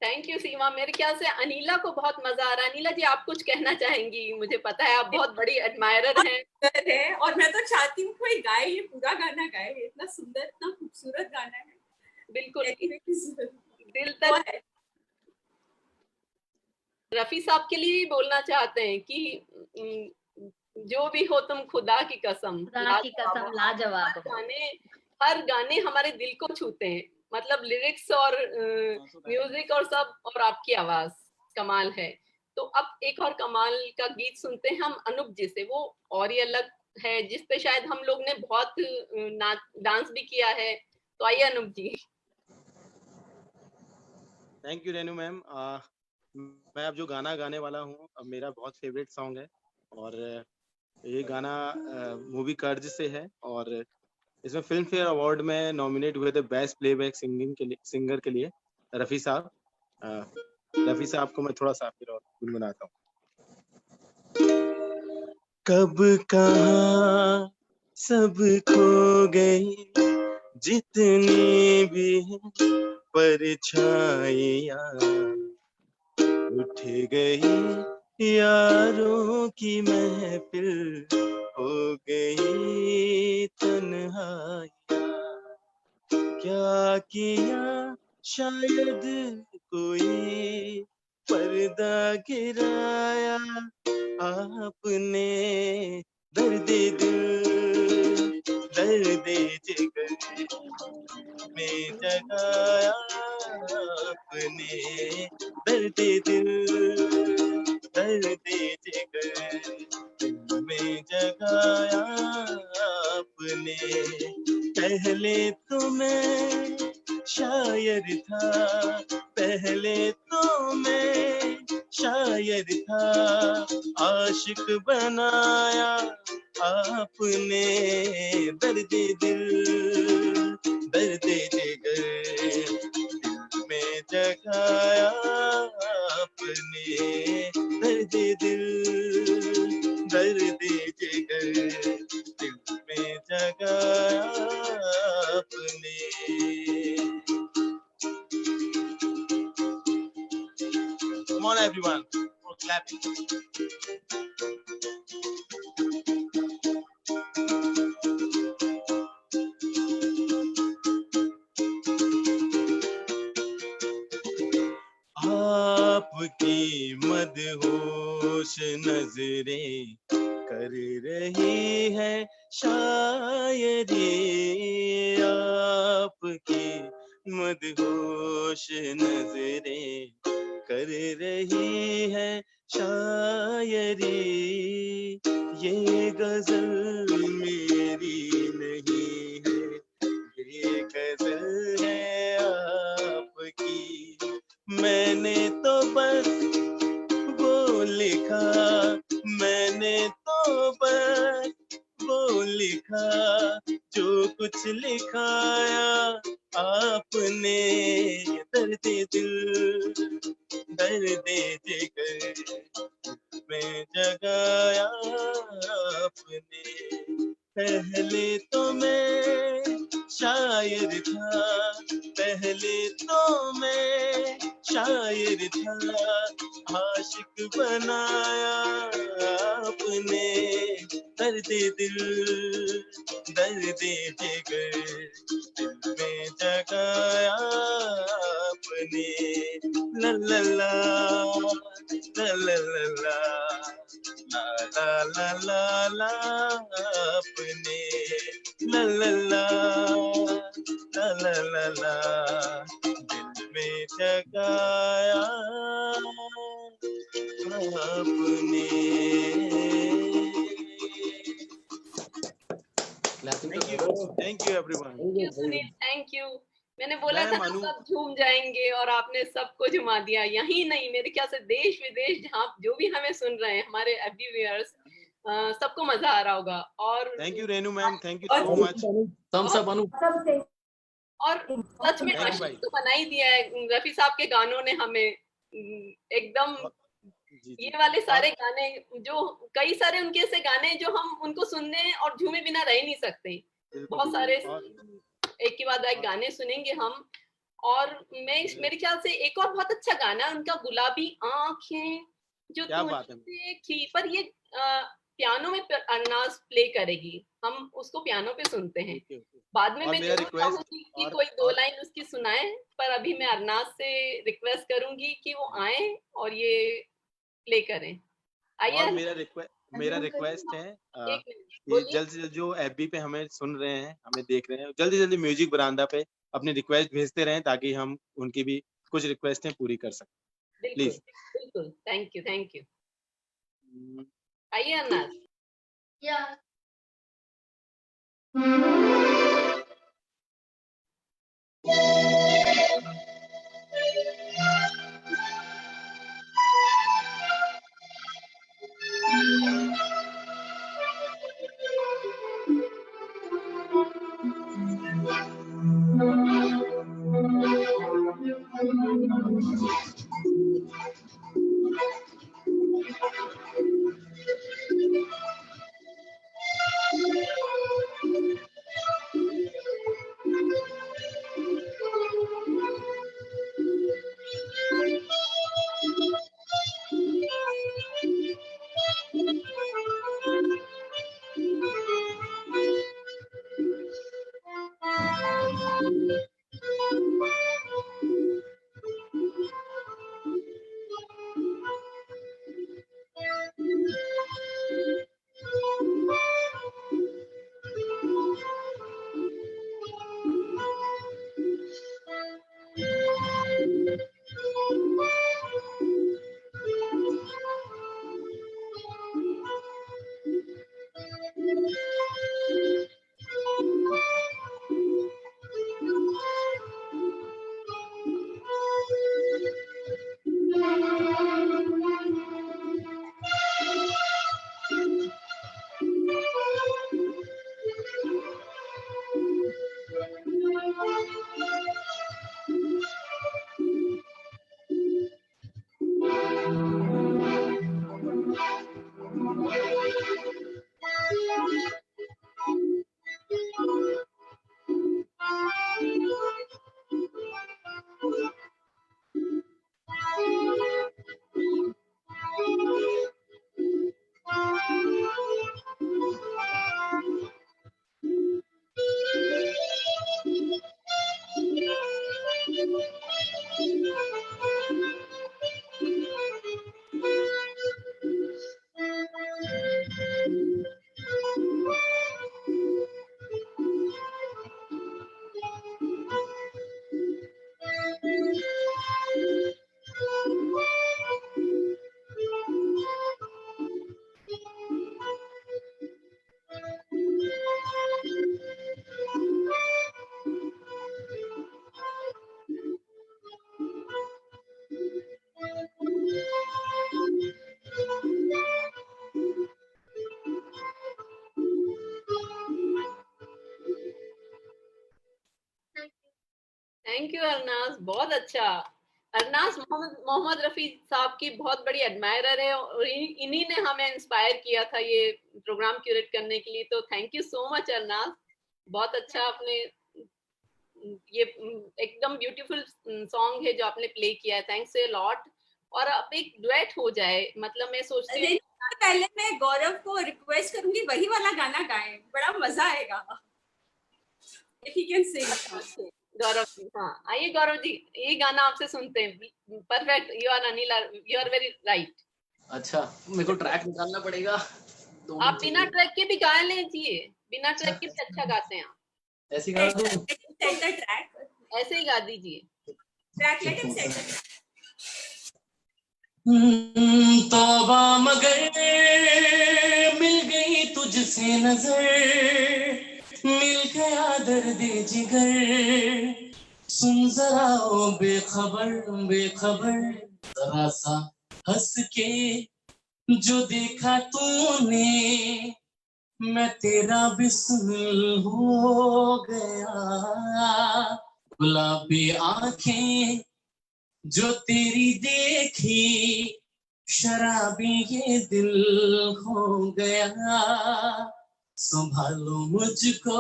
Speaker 7: थैंक यू सीमा। मेरे ख्याल से अनीला को बहुत मजा आ रहा है। अनीला जी, आप कुछ कहना चाहेंगी? मुझे पता है आप बहुत बड़ी एडमायरर हैं।
Speaker 2: है और मैं तो चाहती हूँ कोई गाए, ये पूरा गाना गाए, इतना सुंदर, इतना खूबसूरत गाना है।
Speaker 7: बिल्कुल दिल
Speaker 2: तो
Speaker 7: तक।
Speaker 2: है।
Speaker 7: रफी साहब के लिए भी बोलना चाहते हैं कि जो भी हो तुम खुदा की कसम,
Speaker 6: खुदा की कसम लाजवाब हो।
Speaker 7: हर गाने हमारे दिल को छूते हैं। मतलब लिरिक्स और म्यूजिक और सब, और आपकी आवाज कमाल है। तो अब एक और कमाल का गीत सुनते हैं हम अनूप जी से, वो और ही अलग है, जिस पे शायद हम लोग ने बहुत डांस भी किया है। तो आइए Anoop ji.
Speaker 8: Thank you Renu ma'am. मैं अब जो गाना गाने वाला हूँ अब मेरा बहुत फेवरेट सॉन्ग है, और ये गाना मूवी कर्ज से है, और इसमें फिल्म फेयर अवार्ड में नॉमिनेट हुए थे बेस्ट प्लेबैक सिंगिंग के लिए, सिंगर के लिए रफी साहब। रफी साहब को मैं थोड़ा सा फिर और गुनगुनाता हूँ। कब कहाँ सब खो गई जितनी भी परछाइयाँ, उठ गई यारों की महफिल, हो गई तन्हाइयाँ। क्या किया शायद कोई पर्दा गिराया आपने, दर्द दिल दर्द जिगर में जगाया आपने, दर्द दिल दर्द जिगर में जगाया आपने। पहले तो मैं शायर था, पहले तो मैं शायर था, आशिक बनाया आपने, दर्द दिल दर्द जिगर दिल में जगाया आपने, दर्द दिल दर्द जिगर दिल में जगाया आपने। Come on everyone, for clapping. आपकी मदहोश नजरें कर रही है शायरी, आपकी मदहोश नजरें कर रही है शायरी। ये गजल मेरी नहीं है, ये गजल है आपकी, मैंने तो बस वो लिखा, मैंने तो बस वो लिखा जो कुछ लिखाया आपने, दर्द दिल दर्द जिगर में जगाया आपने। पहले तो मैं शायर था, पहले तो मैं शायर था, आशिक बनाया आपने, दर्द दिल दर्द जिगर दिल में जगाया आपने। ला ला ला ला ला ला ला ला ला ला आपने, ला ला ला ला ला ला ला दिल में जगाया आपने। Thank you everyone.
Speaker 7: Thank you Sunil, thank you. मैंने बोला था ना
Speaker 8: मनु,
Speaker 7: सब झूम जाएंगे और आपने सबको झुमा दिया। यही नहीं, मेरे ख्याल से देश विदेश जहाँ जो भी हमें सुन रहे हैं, हमारे एफबी व्यूअर्स, सबको मजा आ रहा होगा। और
Speaker 8: thank you Renu ma'am, thank you so much.
Speaker 10: Thumbs up Anu.
Speaker 7: और सच में आशिक तो बना ही दिया है रफी साहब के गानों ने हमें, एकदम ये वाले सारे गाने, जो कई सारे उनके ऐसे गाने जो हम उनको सुनने और झूमे बिना रह नहीं सकते। बहुत सारे एक के बाद एक गाने सुनेंगे हम। और मेरे ख्याल से एक और बहुत अच्छा गाना है उनका, गुलाबी आंखें जो तूने देखी, पर ये पियानो में अरनाज प्ले करेगी, हम उसको पियानो पे सुनते हैं। बाद में मैं जरूर चाहूंगी कि कोई दो लाइन उसकी सुनाए, पर अभी मैं अरनाज से रिक्वेस्ट करूंगी कि वो आए और ये प्ले करें। आइए।
Speaker 8: मेरा रिक्वेस्ट है कि जल्द से जल्द जो एफबी पे हमें सुन रहे हैं, हमें देख रहे हैं, जल्दी जल्दी म्यूजिक बरामदा पे अपनी रिक्वेस्ट भेजते रहें ताकि हम उनकी भी कुछ रिक्वेस्टें पूरी कर सकें। प्लीज।
Speaker 7: बिल्कुल, थैंक यू, थैंक यू। आइए अरनाज। थैंक यू अरनाज, बहुत अच्छा। अरनाज मोहम्मद रफी साहब की बहुत बड़ी एडमायरर है और इन्हीं ने हमें इंस्पायर किया था ये प्रोग्राम क्यूरेट करने के लिए, तो थैंक यू सो मच अरनाज, बहुत अच्छा आपने ये एकदम ब्यूटीफुल सॉन्ग है जो आपने प्ले किया है, थैंक्स ए लॉट। और अब एक डुएट हो जाए, मतलब मैं सोचती हूँ
Speaker 2: पहले मैं गौरव को रिक्वेस्ट करूंगी वही वाला गाना गाएं, बड़ा मजा आएगा if you can sing.
Speaker 7: Gaurav ji, हाँ आइए गौरव जी, ये गाना आपसे सुनते हैं। Perfect, you are Anila, you are very right.
Speaker 10: अच्छा, मेरे को ट्रैक निकालना पड़ेगा।
Speaker 7: आप बिना ट्रैक के भी गा लीजिए, बिना ट्रैक के भी अच्छा गाते हैं आप।
Speaker 10: ऐसे गा दूं?
Speaker 2: ट्रैक
Speaker 7: ऐसे ही गा दीजिए।
Speaker 2: Track let him set.
Speaker 10: तौबा मगर मिल गई तुझसे नजर, मिल गया दर्द जिगर, सुन जरा ओ बेखबर बेखबर, जरा सा हंस के जो देखा तूने, मैं तेरा बिस्मिल हो गया, गुलाबी आंखें जो तेरी देखी, शराबी ये दिल हो गया, संभालो मुझको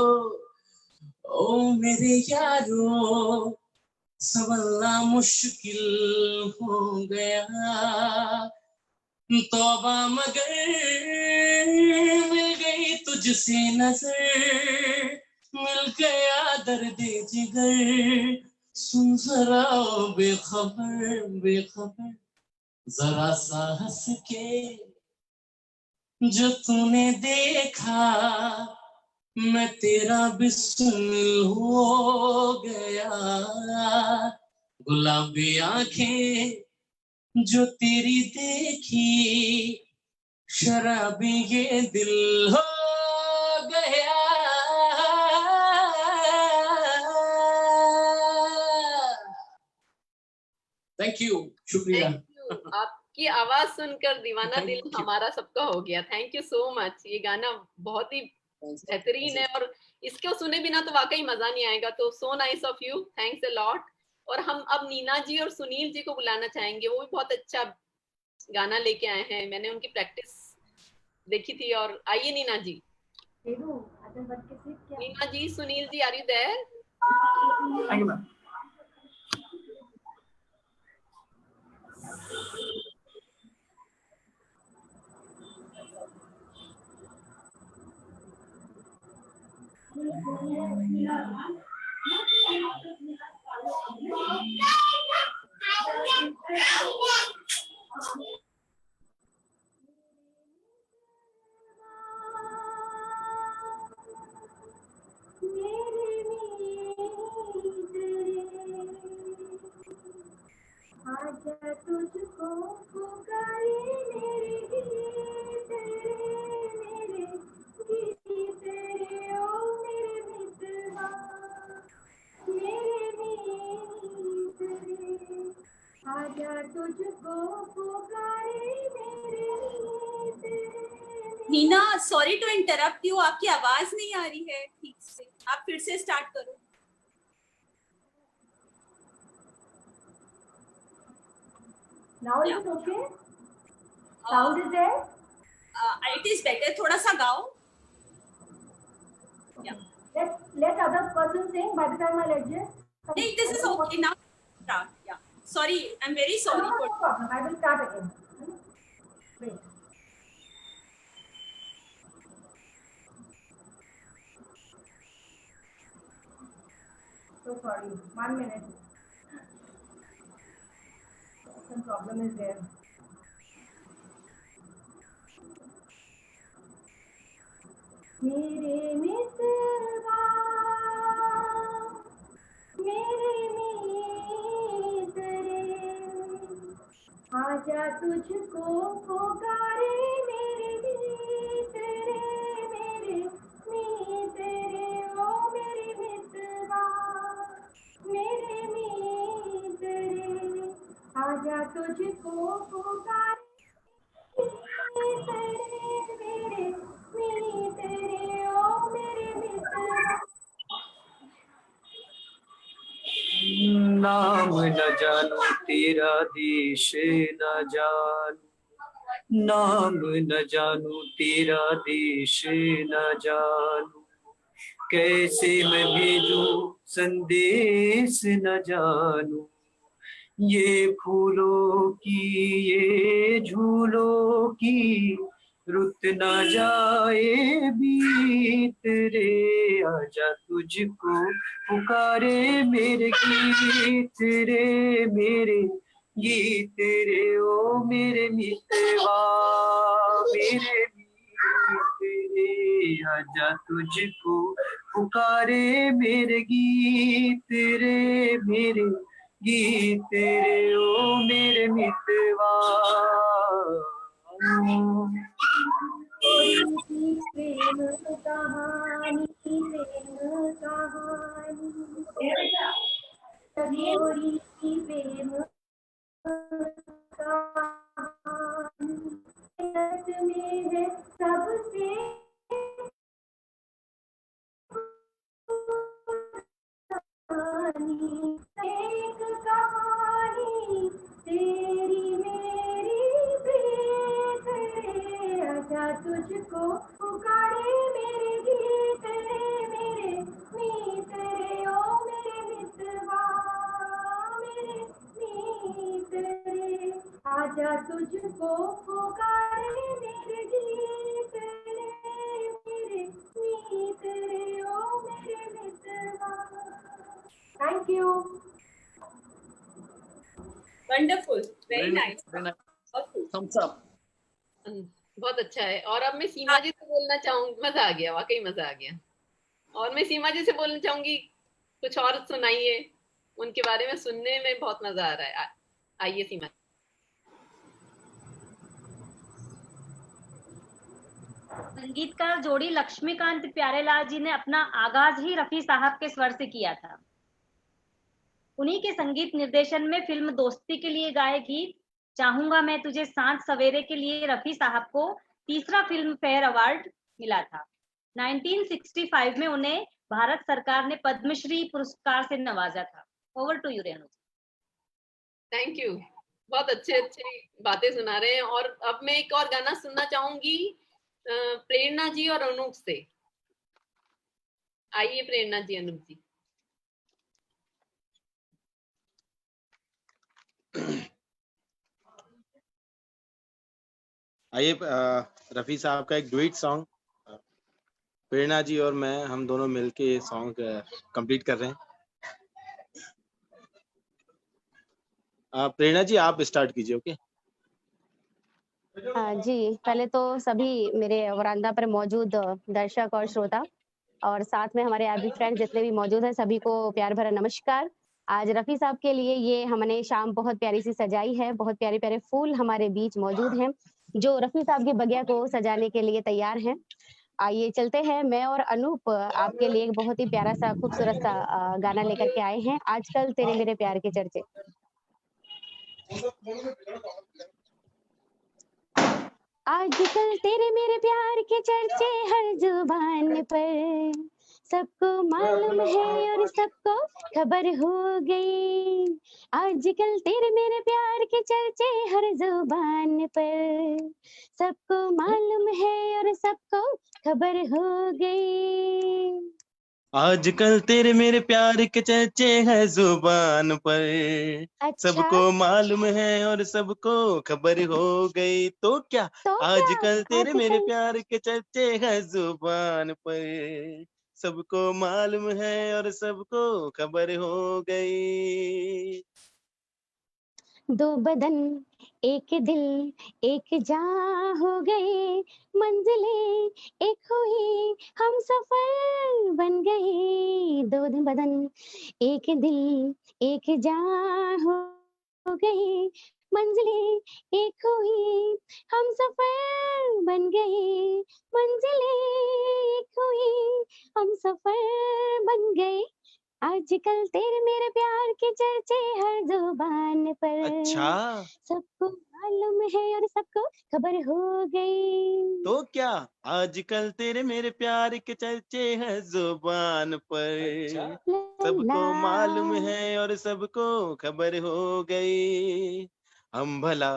Speaker 10: ओ मेरे यारो, संभलना मुश्किल हो गया, तौबा मगर मिल गई तुझसे नजर, मिल गया दर्द जिगर, सुन जरा बेखबर बेखबर, जरा सा हंस के जो तूने देखा, मैं तेरा बिस्मिल हो गया, गुलाबी आंखें जो तेरी देखी, शराबी ये दिल हो गया। थैंक यू, शुक्रिया।
Speaker 7: आपकी आवाज सुनकर दीवाना दिल हमारा सबका हो गया, थैंक यू सो मच। ये गाना बहुत ही बेहतरीन है और इसको सुने बिना तो वाकई मजा नहीं आएगा, तो so nice of you, thanks a lot. और हम अब नीना जी और सुनील जी को बुलाना चाहेंगे, वो भी बहुत अच्छा गाना लेके आए हैं, मैंने उनकी प्रैक्टिस देखी थी। और आइए Neena ji. Neena ji, Sunil ji, are you there?
Speaker 9: Thank you ma'am.
Speaker 4: आजा तुझको पुकारे मेरे गीत मेरे गीत रे ओ मेरे मितवा मेरे मीत रे आजा तुझको पुकारे मेरे गीत रे।
Speaker 2: Neena, sorry to interrupt you, आपकी आवाज नहीं आ रही है ठीक से, आप फिर से स्टार्ट करो।
Speaker 4: Now is it okay? Sound is there?
Speaker 2: It is better, थोड़ा सा गाओ।
Speaker 4: Let other person sing by the time I'll adjust.
Speaker 2: नहीं, this is okay now. Start. Yeah. Sorry, I'm very sorry
Speaker 4: No
Speaker 2: for.
Speaker 4: problem. I will start again. Wait. So sorry. 1 minute. Some problem is there. मेरे मितवा मेरे मीत रे आजा तुझको पुकारे मेरे गीत रे मेरे मीत रे ओ मेरे मितवा मेरे मीत रे आजा तुझको पुकारे मीत रे मेरे मीत रे ओ मेरे मितवा।
Speaker 11: नाम न जानू तेरा देश न जानू, नाम न जानू तेरा देश न जानू, कैसे मैं भेजूं संदेश न जानू, ये फूलों की ये झूलों की रुत न जाए बीत रे, आजा तुझको पुकारे मेरे गीत रे मेरे गीत रे ओ मेरे मितवा मेरे मीत रे, आजा तुझको पुकारे मेरे गीत रे मेरे गीत रे ओ मेरे मितवा।
Speaker 4: प्रेम कहानी तोरी प्रेम कहानी में है सबसे एक कहानी तेरी मेरी प्रीत रे आजा तुझको पुकारे मेरे गीत रे मेरे मीत रे ओ मेरे मितवा मेरे मीत रे आजा तुझको पुकारे मेरे गीत रे मेरे मीत रे ओ मेरे मितवा। Thank you.
Speaker 2: Wonderful, very nice.
Speaker 10: Thumbs up.
Speaker 7: बहुत अच्छा है। और अब मैं सीमा जी से बोलना चाहूंगी, मजा आ गया, वाकई मजा आ गया। और मैं सीमा जी से बोलना चाहूंगी, कुछ और सुनाइए, उनके बारे में सुनने में बहुत मजा आ रहा है। आइए सीमा।
Speaker 6: संगीतकार जोड़ी लक्ष्मीकांत प्यारेलाल जी ने अपना आगाज ही रफी साहब के स्वर से किया था। उन्हीं के संगीत निर्देशन में फिल्म दोस्ती के लिए गाए गीत चाहूंगा मैं तुझे सांझ सवेरे के लिए रफी साहब को तीसरा फिल्म फेयर अवार्ड मिला था। 1965 में उन्हें भारत सरकार ने पद्मश्री पुरस्कार से नवाजा था। Over to you Renu.
Speaker 7: Thank you, बहुत अच्छे अच्छे बातें सुना रहे हैं। और अब मैं एक और गाना सुनना चाहूंगी प्रेरणा जी और अनूप से। आइए प्रेरणा जी, अनूप जी।
Speaker 8: आइए रफी साहब का एक डुएट सॉन्ग प्रेरणा जी और मैं, हम दोनों मिलके ये सॉन्ग कंप्लीट कर रहे हैं। प्रेरणा जी आप स्टार्ट कीजिए। ओके
Speaker 12: जी, पहले तो सभी मेरे वरांदा पर मौजूद दर्शक और श्रोता और साथ में हमारे एबी फ्रेंड्स जितने भी मौजूद हैं, सभी को प्यार भरा नमस्कार। आज रफ़ी साहब के लिए ये हमने शाम बहुत प्यारी सी सजाई है, बहुत प्यारे-प्यारे फूल हमारे बीच मौजूद हैं, जो रफ़ी साहब की बगिया को सजाने के लिए तैयार हैं। आइए चलते हैं, मैं और अनूप आपके लिए एक बहुत ही प्यारा-सा, खूबसूरत-सा गाना लेकर के आए हैं, आजकल तेरे मेरे प्यार के चर्चे। आजकल तेरे मेरे प्यार के चर्चे हर जुबान पर, सबको मालूम है और सबको खबर हो गई। आजकल तेरे मेरे प्यार के चर्चे हर जुबान पर, सबको मालूम है और सबको खबर हो गई।
Speaker 8: आजकल तेरे मेरे प्यार के चर्चे हैं जुबान पर,
Speaker 12: अच्छा
Speaker 8: सबको मालूम है और सबको खबर हो गई। तो क्या
Speaker 12: तो
Speaker 8: आजकल तेरे मेरे
Speaker 12: आजकल
Speaker 8: प्यार के चर्चे हैं जुबान पर, सबको मालूम है और सबको खबर हो गई।
Speaker 12: दो बदन एक दिल एक जान हो गए, मंजिलें एक हुई हम सफर बन गए। दो बदन एक दिल एक जान हो गए, मंजिलें एक हुई हम सफर बन गए। मंजिलें एक हुई हम सफर बन गए। आजकल तेरे मेरे प्यार के चर्चे हर जुबान पर,
Speaker 8: अच्छा
Speaker 12: सबको मालूम है और सबको खबर हो गई।
Speaker 8: तो क्या आजकल तेरे मेरे प्यार के चर्चे हैं जुबान पर, सबको मालूम है और सबको खबर हो गई। हम भला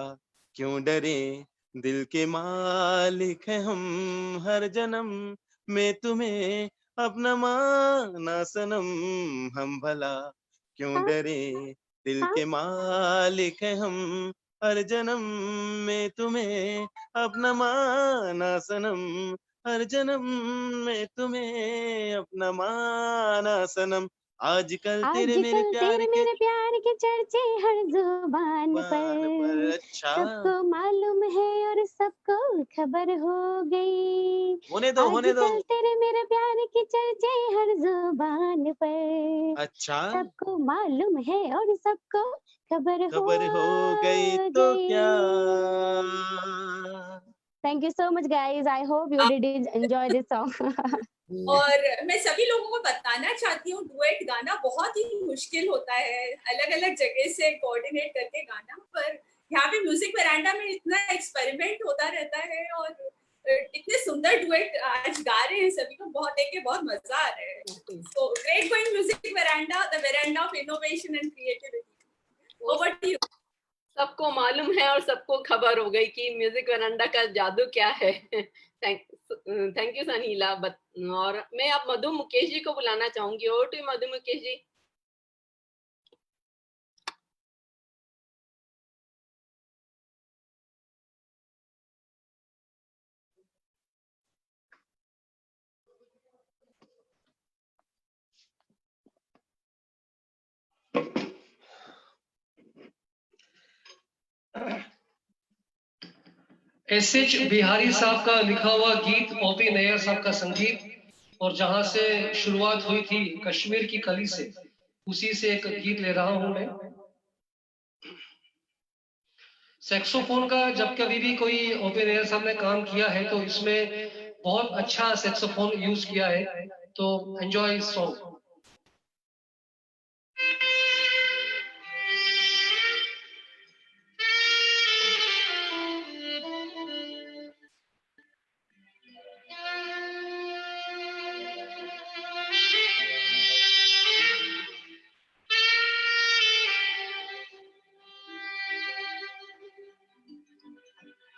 Speaker 8: क्यों डरे, दिल के मालिक हैं हम, हर जन्म में तुम्हें अपना माना सनम। हम भला क्यों
Speaker 12: हाँ
Speaker 8: डरे, दिल
Speaker 12: हाँ
Speaker 8: के मालिक हैं हम, हर जन्म में तुम्हें अपना माना सनम। हर जन्म में तुम्हें अपना माना सनम। आजकल तेरे मेरे
Speaker 12: आजकल
Speaker 8: प्यार
Speaker 12: तेरे
Speaker 8: के
Speaker 12: मेरे प्यार के चर्चे हर जुबान
Speaker 8: बान पर।
Speaker 12: पर,
Speaker 8: अच्छा
Speaker 12: सबको मालूम है और सबको खबर हो गई।
Speaker 8: होने दो होने दो।
Speaker 12: आजकल तेरे मेरे प्यार के चर्चे हर जुबान पर,
Speaker 8: अच्छा
Speaker 12: सबको मालूम है और सबको खबर हो
Speaker 8: खबर हो गई तो क्या।
Speaker 12: गई। Thank you so much guys. I hope you did enjoy this song.
Speaker 2: और मैं सभी लोगों को बताना चाहती हूँ, डुएट गाना बहुत ही मुश्किल होता है, अलग अलग जगह से कोऑर्डिनेट करके गाना। पर यहाँ पे म्यूजिक वेरांडा में इतना एक्सपेरिमेंट होता रहता है और इतने सुंदर डुएट आज गा रहे हैं सभी को, बहुत देख के बहुत मजा आ रहा है। So great going music veranda, the veranda of innovation and creativity. Over to you.
Speaker 7: सबको मालूम है और सबको खबर हो गई कि म्यूजिक वरांडा का जादू क्या है। Thank you Sanila. और मैं अब मधु मुकेश जी को बुलाना चाहूंगी। Over to Madhu Mukesh ji.
Speaker 1: S H. Bihari साहब का लिखा हुआ गीत, ओ.पी. नैयर साहब का संगीत, और जहां से शुरुआत हुई थी कश्मीर की कली से, उसी से एक गीत ले रहा हूं मैं। सैक्सोफोन का जब कभी भी कोई ओ.पी. नैयर साहब ने काम किया है तो इसमें बहुत अच्छा सैक्सोफोन यूज किया है, तो एंजॉय सॉन्ग।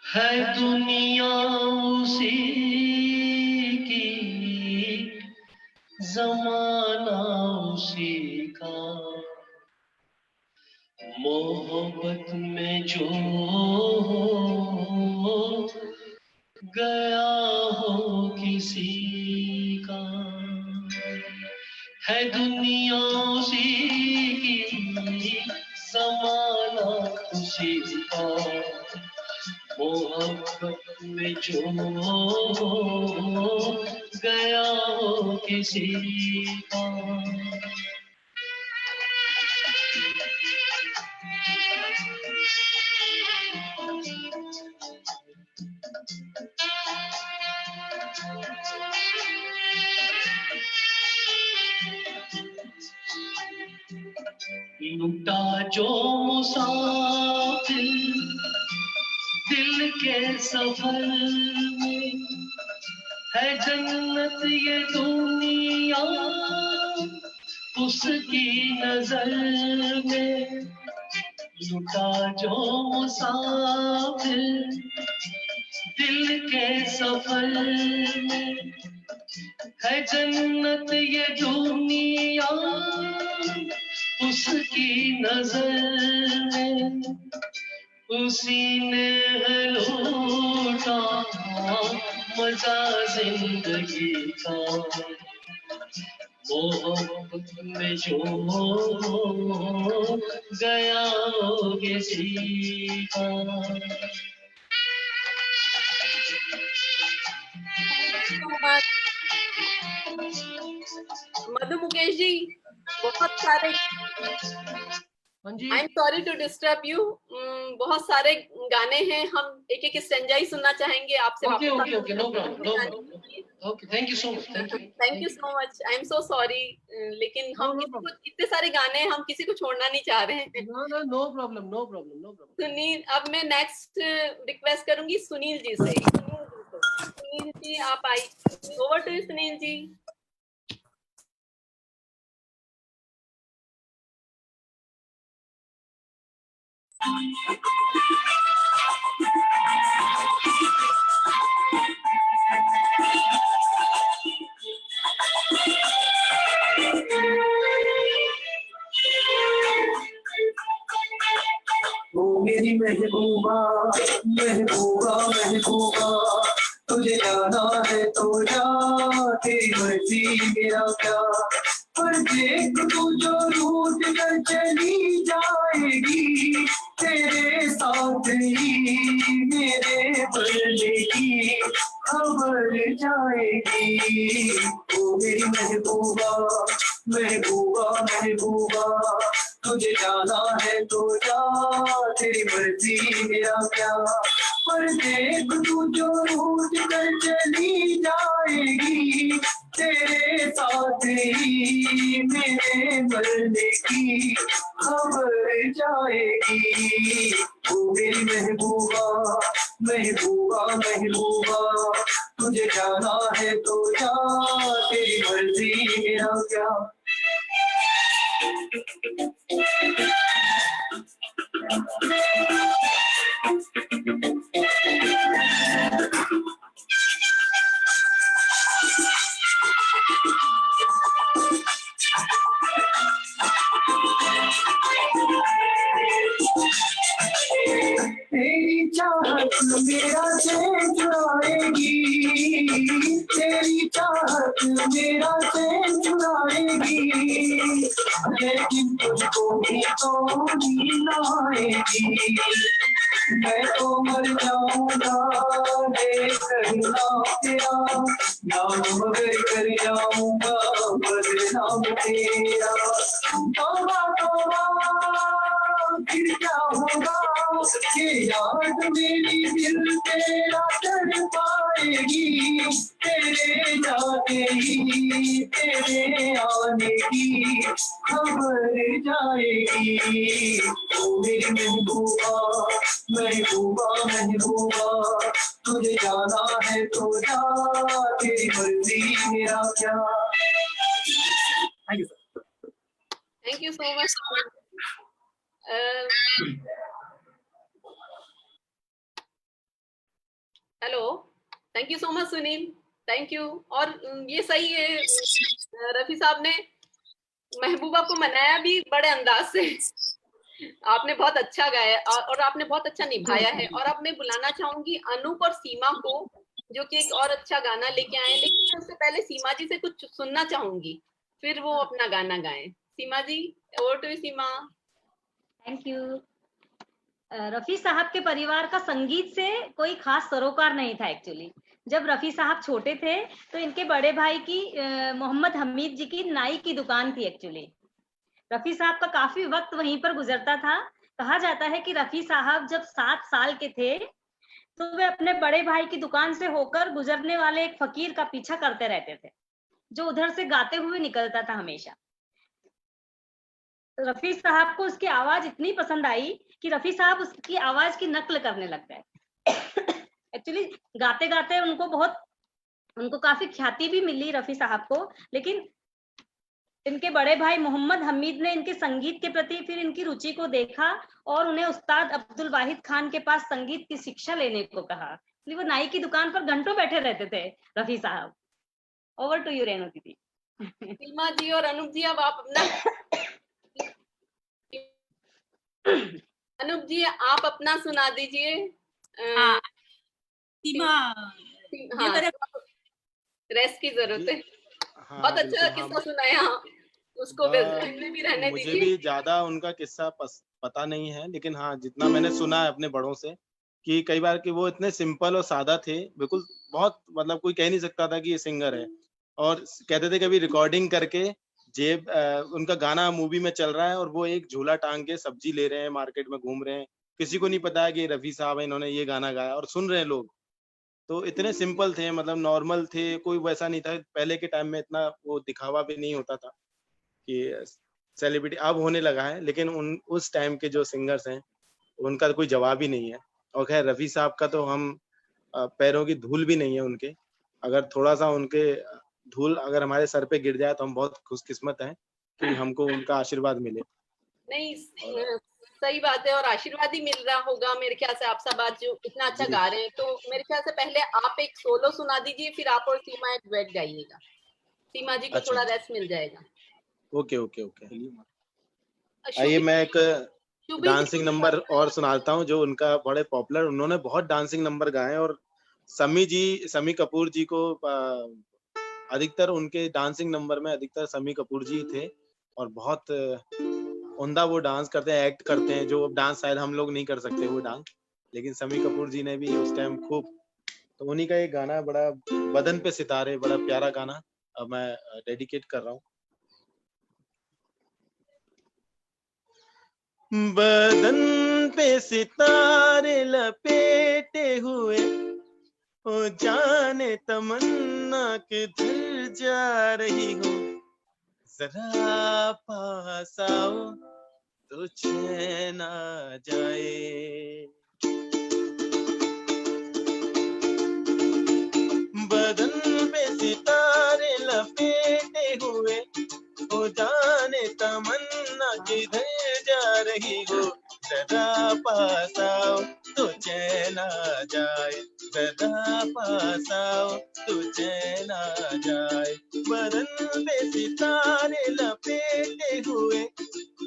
Speaker 1: है दुनिया उसी की, जमाना उसी का, मोहब्बत में जो गया हो किसी का, है दुनिया उसी की, जमाना उसी का, मोहब्बत में जो गया हो किसी का। लुटा जो मुसाफिर दिल के सफर में, है जन्नत ये दुनिया उसकी नजर में। लुटा जो मुसाफिर दिल के सफर में, है जन्नत ये दुनिया उसकी नजर में। उसी ने है लूटा मजा जिंदगी का, मोहब्बत में जो गया हो किसी का।
Speaker 7: मधु मुकेश जी, बहुत सारे, I am sorry to disturb you, बहुत सारे गाने हैं, हम एक एक स्टैंजा ही सुनना चाहेंगे आपसे।
Speaker 1: Okay, no problem, okay, thank you so much,
Speaker 7: thank you so much, I am so sorry, लेकिन हम इतने सारे गाने हैं, हम किसी को छोड़ना नहीं चाह रहे हैं।
Speaker 1: No problem.
Speaker 7: सुनील, अब मैं नेक्स्ट रिक्वेस्ट करूंगी सुनील जी से। सुनील जी आप आई, ओवर टू सुनील जी।
Speaker 11: ओ मेरी महबूबा महबूबा महबूबा, तुझे जाना है तो जा, तेरी मर्जी मेरा क्या। पर देख तू जो रूठ कर चली जाएगी, तेरे साथ ही मेरे बदले की खबर जाएगी। ओ मेरी महबूबा महबूबा महबूबा, तुझे जाना है तो जा, तेरी मर्जी मेरा क्या। पर देख तू जो रूठ कर चली जाएगी, तेरे साथ ही मेरे मरने की खबर जाएगी। ओ मेरी महबूबा महबूबा महबूबा, तुझे जाना है तो जा, तेरी मर्जी मेरा क्या। तेरी चाहत मेरा चैन चुराएगी, तेरी चाहत मेरा चैन चुराएगी, लेकिन तुझको भी तो नींद आएगी। मैं तो मर जाऊंगा लेकर नाम तेरा, नाम मगर कर जाऊंगा बदनाम तेरा। तौबा तौबा फिर क्या होगा, ये याद मेरी दिल तेरा कर पाएगी, तेरे जाते ही तेरे आने की खबर जाएगी। ओ मेरी महबूबा महबूबा महबूबा, तुझे जाना है तो जा, तेरी मर्जी मेरा क्या।
Speaker 7: Thank you so much. Hello, thank you so much Sunil, thank you. और ये सही है, रफी साहब ने महबूबा को मनाया भी बड़े अंदाज से। आपने बहुत अच्छा गाया और आपने बहुत अच्छा निभाया है। और अब मैं बुलाना चाहूंगी अनूप और सीमा को, जो कि एक और अच्छा गाना लेके आए हैं। लेकिन उससे पहले सीमा जी से कुछ सुनना चाहूंगी, फिर वो अपना गाना गाएं। Seema ji, over to you Seema.
Speaker 6: Thank you. Rafi साहब के परिवार का संगीत से कोई खास सरोकार नहीं था एक्चुअली। जब रफी साहब छोटे थे तो इनके बड़े भाई की मोहम्मद हमीद जी की नाई की दुकान थी एक्चुअली। रफी साहब का काफी वक्त वहीं पर गुजरता था। कहा जाता है कि रफी साहब जब 7 साल के थे तो वे अपने बड़े भाई की दुकान से होकर गुजरने वाले एक फकीर का पीछा करते रहते थे, जो उधर से गाते हुए निकलता था हमेशा। रफी साहब को उसकी आवाज इतनी पसंद आई कि रफी साहब उसकी आवाज की नकल करने लग गए। एक्चुअली गाते गाते उनको काफी ख्याति भी मिली रफी साहब को। लेकिन इनके बड़े भाई मोहम्मद हमीद ने इनके संगीत के प्रति फिर इनकी रुचि को देखा और उन्हें उस्ताद अब्दुल वाहिद खान के पास संगीत की शिक्षा लेने को कहा। वो नाई की दुकान पर घंटों बैठे रहते थे रफी साहब। ओवर टू यू रेणु दीदी।
Speaker 7: सीमा जी और अनूप जी, अब आप अपना अनूप जी आप अपना सुना दीजिए।
Speaker 2: सीमा,
Speaker 7: हाँ, रेस्ट की जरूरत है। बहुत अच्छा किस्सा सुनाया, उसको भी रहने
Speaker 8: मुझे
Speaker 7: दीजिए।
Speaker 8: भी ज्यादा उनका किस्सा पता नहीं है, लेकिन हाँ जितना मैंने सुना है अपने बड़ों से कि कई बार कि वो इतने सिंपल और सादा थे, बिल्कुल बहुत मतलब कोई कह नहीं सकता था कि ये सिंगर है। और कहते थे कभी रिकॉर्डिंग करके उनका गाना मूवी में चल रहा है और वो एक झूला टांग के सब्जी ले रहे हैं, मार्केट में घूम रहे हैं, किसी को नहीं पता है कि रफी साहब है, इन्होंने ये गाना गाया और सुन रहे हैं लोग। तो इतने सिंपल थे, मतलब नॉर्मल थे, कोई वैसा नहीं था। पहले के टाइम में इतना वो दिखावा भी नहीं होता था कि सेलिब्रिटी अब होने लगा है, लेकिन उस टाइम के जो सिंगर्स हैं उनका कोई जवाब ही नहीं है। और खैर रफी साहब का तो हम पैरों की धूल भी नहीं है उनके। अगर थोड़ा सा उनके धूल अगर हमारे सर पे गिर जाए तो हम बहुत खुशकिस्मत हैं कि हमको उनका आशीर्वाद मिले।
Speaker 7: नहीं, सही बात है, और आशीर्वाद ही मिल रहा होगा मेरे ख्याल से। आप सब आज जो इतना अच्छा गा रहे हैं, तो मेरे ख्याल से पहले आप एक सोलो सुना दीजिए, फिर आप और सीमा एक डुएट गाइएगा। सीमा जी को थोड़ा रेस्ट मिल जाएगा।
Speaker 8: Okay okay okay. आइए मैं एक डांसिंग नंबर और सुनाता हूँ जो उनका बड़े पॉपुलर, उन्होंने बहुत डांसिंग नंबर गाए और शम्मी कपूर जी को अधिकतर उनके डांसिंग नंबर में अधिकतर शम्मी कपूर जी थे और बहुत उम्दा वो डांस करते हैं, एक्ट करते हैं, जो डांस शायद हम लोग नहीं कर सकते वो डांस, लेकिन शम्मी कपूर जी ने भी उस टाइम खूब। तो उन्हीं का एक गाना बड़ा बदन पे सितारे, बड़ा प्यारा गाना अब मैं डेडिकेट कर रहा हूँ। बदन पे सितारे लपेटे हुए ओ जाने तमन्ना किधर जा रही हो, जरा पास आओ तो चैन आ जाए। बदन पे सितारे लपेटे हुए ओ जाने तमन्ना किधर जा रही हो, जरा पास आओ तो चैन आ जाए, जरा पास आओ तो चैन आ जाए। बदन पे सितारे लपेटे हुए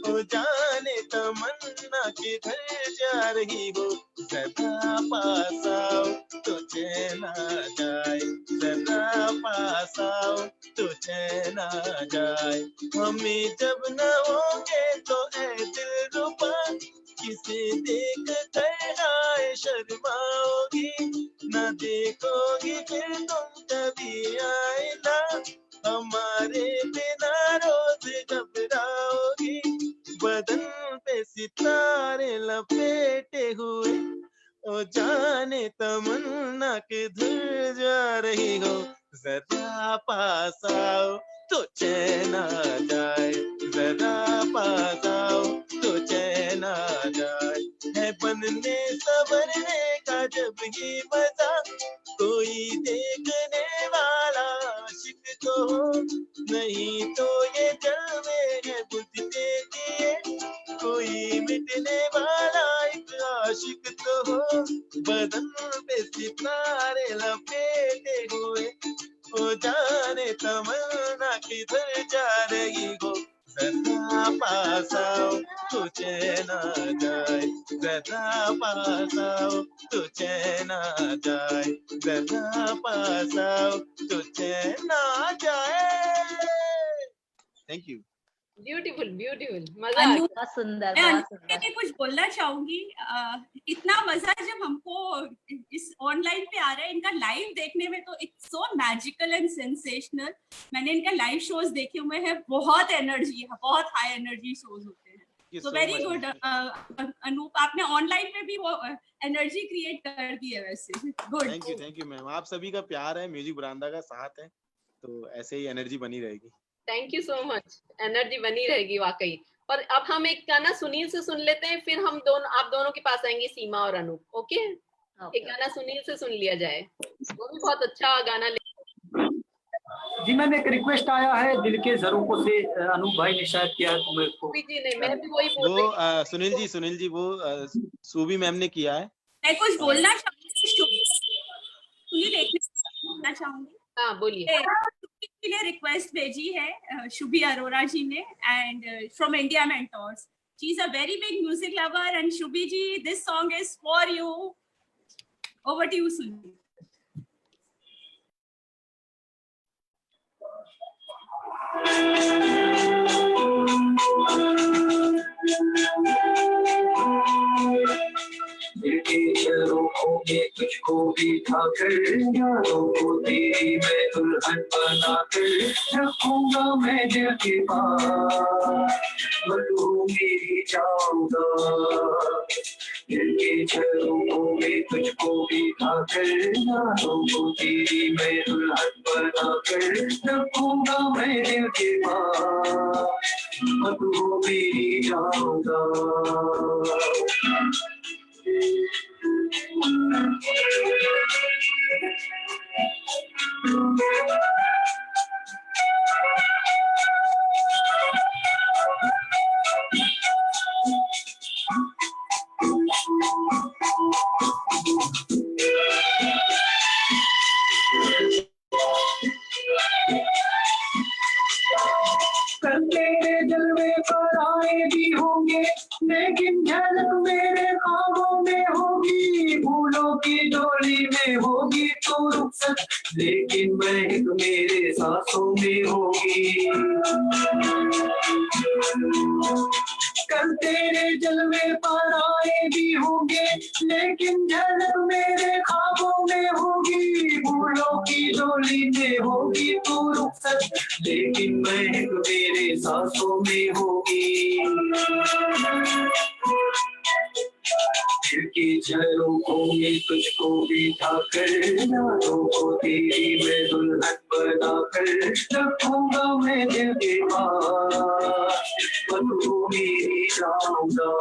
Speaker 8: ओ जाने तमन्ना किधर जा रही हो, जरा पास आओ तो चैन आ जाए, जरा पास आओ तो चैन आ जाए। हमें जब न होंगे तो ऐ दिलरुबा किसे देख कर आए शर्माओगी, न देखोगी फिर तुम कभी आईना, हमारे बिना रोज घबराओगी। बदन पे सितारे लपेटे हुए ओ जाने तमन्ना किधर जा रही हो, जरा पास आओ तो चैन आ जाए, जरा पास आओ तो चैन आ जाए। है बनने संवरने का जब ही मजा, कोई देखने वाला आशिक तो हो, नहीं तो ये जलवे हैं बुझते दिए, कोई मिटने वाला एक आशिक तो हो। बदन पे सितारे लपेटे हुए, वो जाने तमन्ना किधर जा रही हो। जरा पास आओ तू चैन आ जाए, जरा पास आओ तू चैन आ जाए, जरा पास आओ तू चैन आ जाए। Thank you.
Speaker 7: ब्यूटीफुल ब्यूटीफुल, मजा आ गया।
Speaker 6: बहुत सुंदर,
Speaker 2: मैं
Speaker 6: बहुत
Speaker 2: अनुभव के
Speaker 6: सुंदर।
Speaker 2: लिए कुछ बोलना चाहूंगी। इतना मजा जब हमको इस ऑनलाइन पे आ रहा है, इनका लाइव देखने में तो it's so magical and sensational. मैंने इनका लाइव शोज देखे हुए हैं, बहुत एनर्जी है, बहुत हाई एनर्जी शोज होते हैं। तो वेरी गुड अनूप, आपने ऑनलाइन में भी वो एनर्जी क्रिएट कर दी है वैसे। Good,
Speaker 8: thank you ma'am. आप सभी का प्यार है, म्यूजिक बरामदा का साथ है, तो ऐसे ही एनर्जी बनी रहेगी।
Speaker 7: Thank you so much, energy बनी रहेगी वाकई। और अब हम एक गाना सुनील से सुन लेते हैं, फिर हम दोनों, आप दोनों के पास आएंगे, सीमा और अनूप। ओके, एक गाना सुनील से सुन लिया जाए, वो भी बहुत अच्छा गाना
Speaker 9: जी मैम, एक रिक्वेस्ट आया है दिल के झरोकों से, अनूप भाई ने शायद किया है तो मेरे को।
Speaker 7: जी नहीं, मैं भी वही बोल रही
Speaker 8: वो सुनील जी वो सूबी मैम ने किया है।
Speaker 2: मैं कुछ बोलना चाहूंगी, सुनील एक बोलना चाहूंगी।
Speaker 7: हाँ बोलिए।
Speaker 2: के लिए रिक्वेस्ट भेजी है शुभी अरोरा जी ने, and from India mentors. She is a very big music lover, and Shubhi ji, this song is for you. Over to you Sunil.
Speaker 11: दिल के झरोखों में तुझको बिठा कर, यारों को तेरी मैं दुल्हन बना कर रखूंगा मैं दिल के पास, तू मेरी जाऊंगा। दिल के झरोखों में तुझको बिठा कर, यारों को तेरी मैं दुल्हन बना कर रखूंगा मैं दिल के पास, तू मेरी जाऊंगा। कल तेरे जलवे पर आए भी होंगे, लेकिन झलक मेरे ख्वाबों में होगी। फूलों की डोली में होगी तो रुखसत, लेकिन महक मेरे सांसों में होगी। कल तेरे जलवे पर आए भी होंगे, लेकिन झलक मेरे ख्वाबों में होगी। फूलों की डोली में होगी तो रुखसत, लेकिन महक मेरे सांसों में होगी। दिल के झरोखों में तुझको बिठा कर, यारों को तेरी मैं दुल्हन बना कर रखूंगा मैं दिल के पास, तू मेरी जाऊंगा।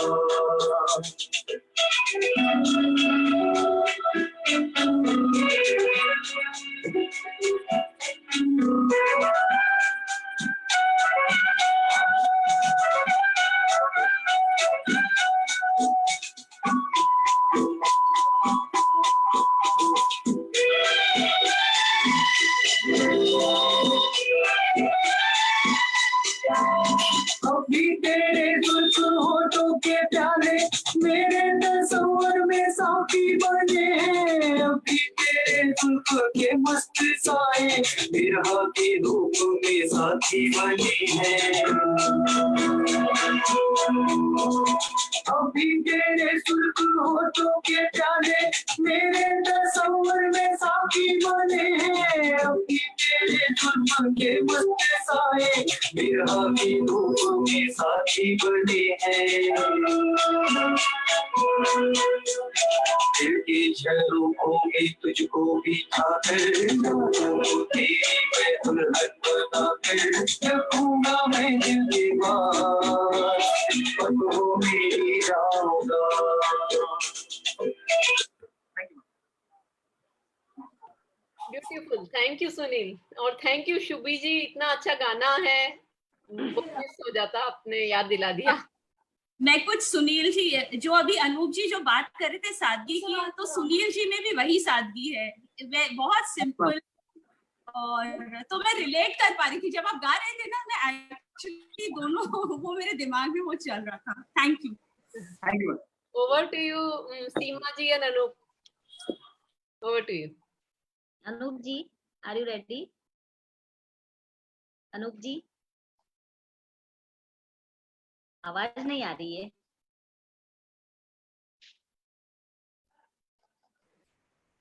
Speaker 11: अभी तेरे जुल्फ होठों के प्याले मेरे तस्वर में साथी बने हैं। अभी तेरे जुल्फ के मस्त साए बिरहा के धूप में साथी बने हैं। अभी तेरे जुल्फ होठों के प्याले मेरे तस्वर में साथी बने हैं। अभी तेरे जुल्फ के मस्त साए बिरहा की धूप में साथी बने हैं। दिल के झरोखों में तुझको बिठा कर, तेरी मैं दुल्हन बना कर रखूंगा मैं दिल के पास, तू मेरी जाऊंगा।
Speaker 7: ब्यूटीफुल, थैंक यू सुनील, और थैंक यू शुभी जी, इतना अच्छा गाना है, बहुत मिस हो जाता, आपने याद दिला दिया।
Speaker 2: मैं कुछ सुनील जी, जो अभी अनूप जी जो बात कर रहे थे सादगी की, तो सुनील जी में भी वही सादगी है, वे बहुत सिंपल, और तो मैं रिलेट कर पा रही थी जब आप गा रहे थे ना, मैं एक्चुअली दोनों वो मेरे दिमाग में वो चल रहा था। Thank you.
Speaker 9: Thank you.
Speaker 7: Over to you, Seema ji and Anup. Over to you.
Speaker 6: Anoop ji, are you ready? Anoop ji, आवाज नहीं आ रही है।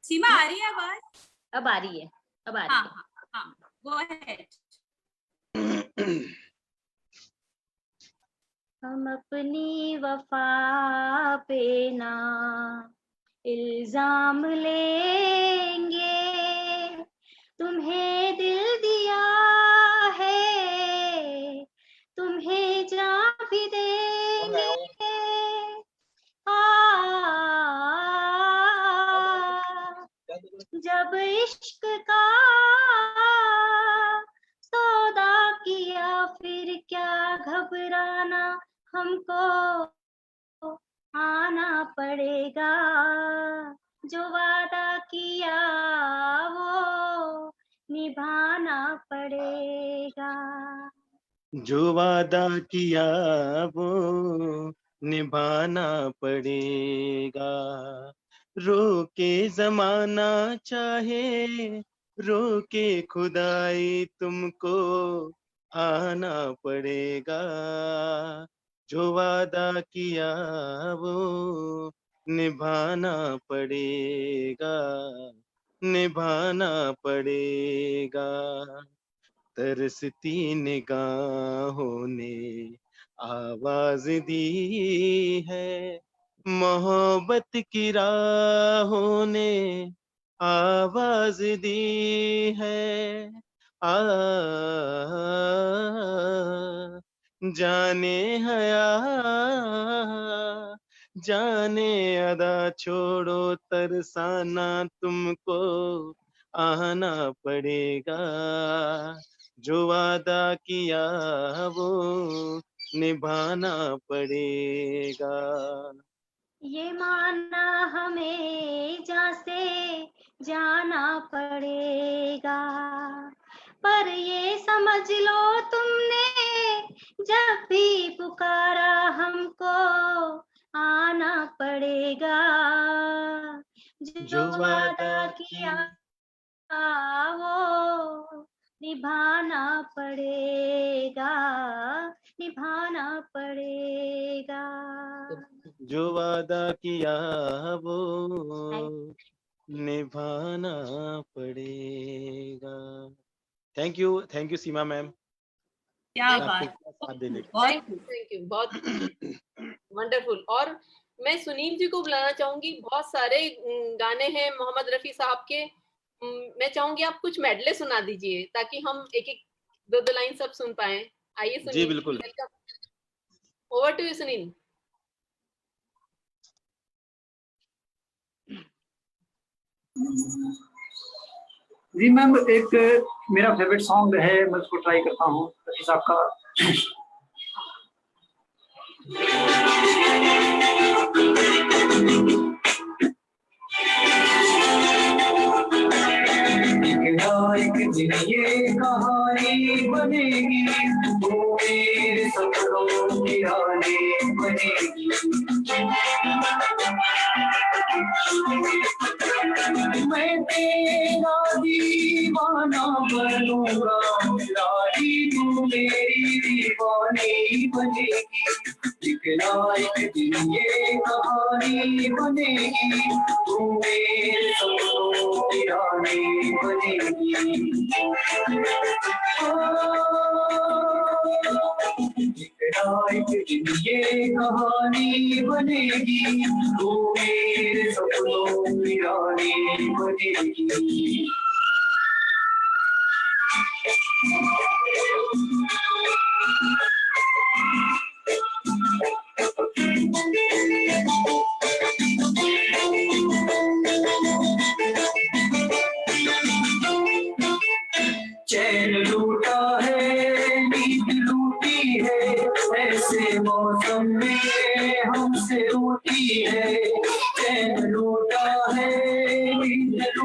Speaker 2: सीमा आ रही है आवाज?
Speaker 6: अब आ रही है, अब आ रही है।
Speaker 2: हाँ हाँ, गो अहेड।
Speaker 6: हम अपनी वफा पे ना इल्जाम लेंगे, तुम्हें दिल दिया है, तुम्हें जान भी देंगे। जब इश्क का सौदा किया फिर क्या घबराना, हमको आना पड़ेगा, जो वादा किया वो निभाना पड़ेगा।
Speaker 8: जो वादा किया वो निभाना पड़ेगा, रोके जमाना चाहे रोके खुदाई, तुमको आना पड़ेगा, जो वादा किया वो निभाना पड़ेगा, निभाना पड़ेगा। तरसती निगाहों ने आवाज दी है, मोहब्बत की राहों ने आवाज दी है। जाने हया जाने अदा छोड़ो तरसाना, तुमको आना पड़ेगा, जो वादा किया वो निभाना पड़ेगा।
Speaker 6: ये मानना हमें जैसे जाना पड़ेगा, पर ये समझ लो तुमने जब भी पुकारा हमको आना पड़ेगा, जो वादा किया वो निभाना पड़ेगा, निभाना पड़ेगा।
Speaker 8: जो वादा किया वो निभाना पड़ेगा। थैंक यू सीमा मैम,
Speaker 2: क्या बात,
Speaker 8: साथ देने के।
Speaker 7: थैंक यू, बहुत वंडरफुल। और मैं सुनील जी को बुलाना चाहूंगी, बहुत सारे गाने हैं मोहम्मद रफी साहब के, मैं चाहूंगी आप कुछ मेडले सुना दीजिए ताकि हम एक एक दो लाइन सब सुन पाए। आइए सुनील
Speaker 8: जी बिल्कुल।
Speaker 7: Over to you Sunil.
Speaker 9: जी मैम, एक मेरा फेवरेट सॉन्ग है, मैं उसको ट्राई करता हूँ रफी साहब का।
Speaker 11: एक दिन ये कहानी बनेगी, वो मेरे सपनों की रानी बनेगी। मैं तेरा दीवाना बनूंगा, रानी तू मेरी दीवानी बनेगी। लिखना एक दिन ये कहानी बनेगी, तू मेरे सपनों की रानी बनेगी। लिखना एक दिन ये कहानी बनेगी, तू मेरे सपनों की रानी बनेगी। चैन लूटा है, नींद लूटी है, ऐसे मौसम में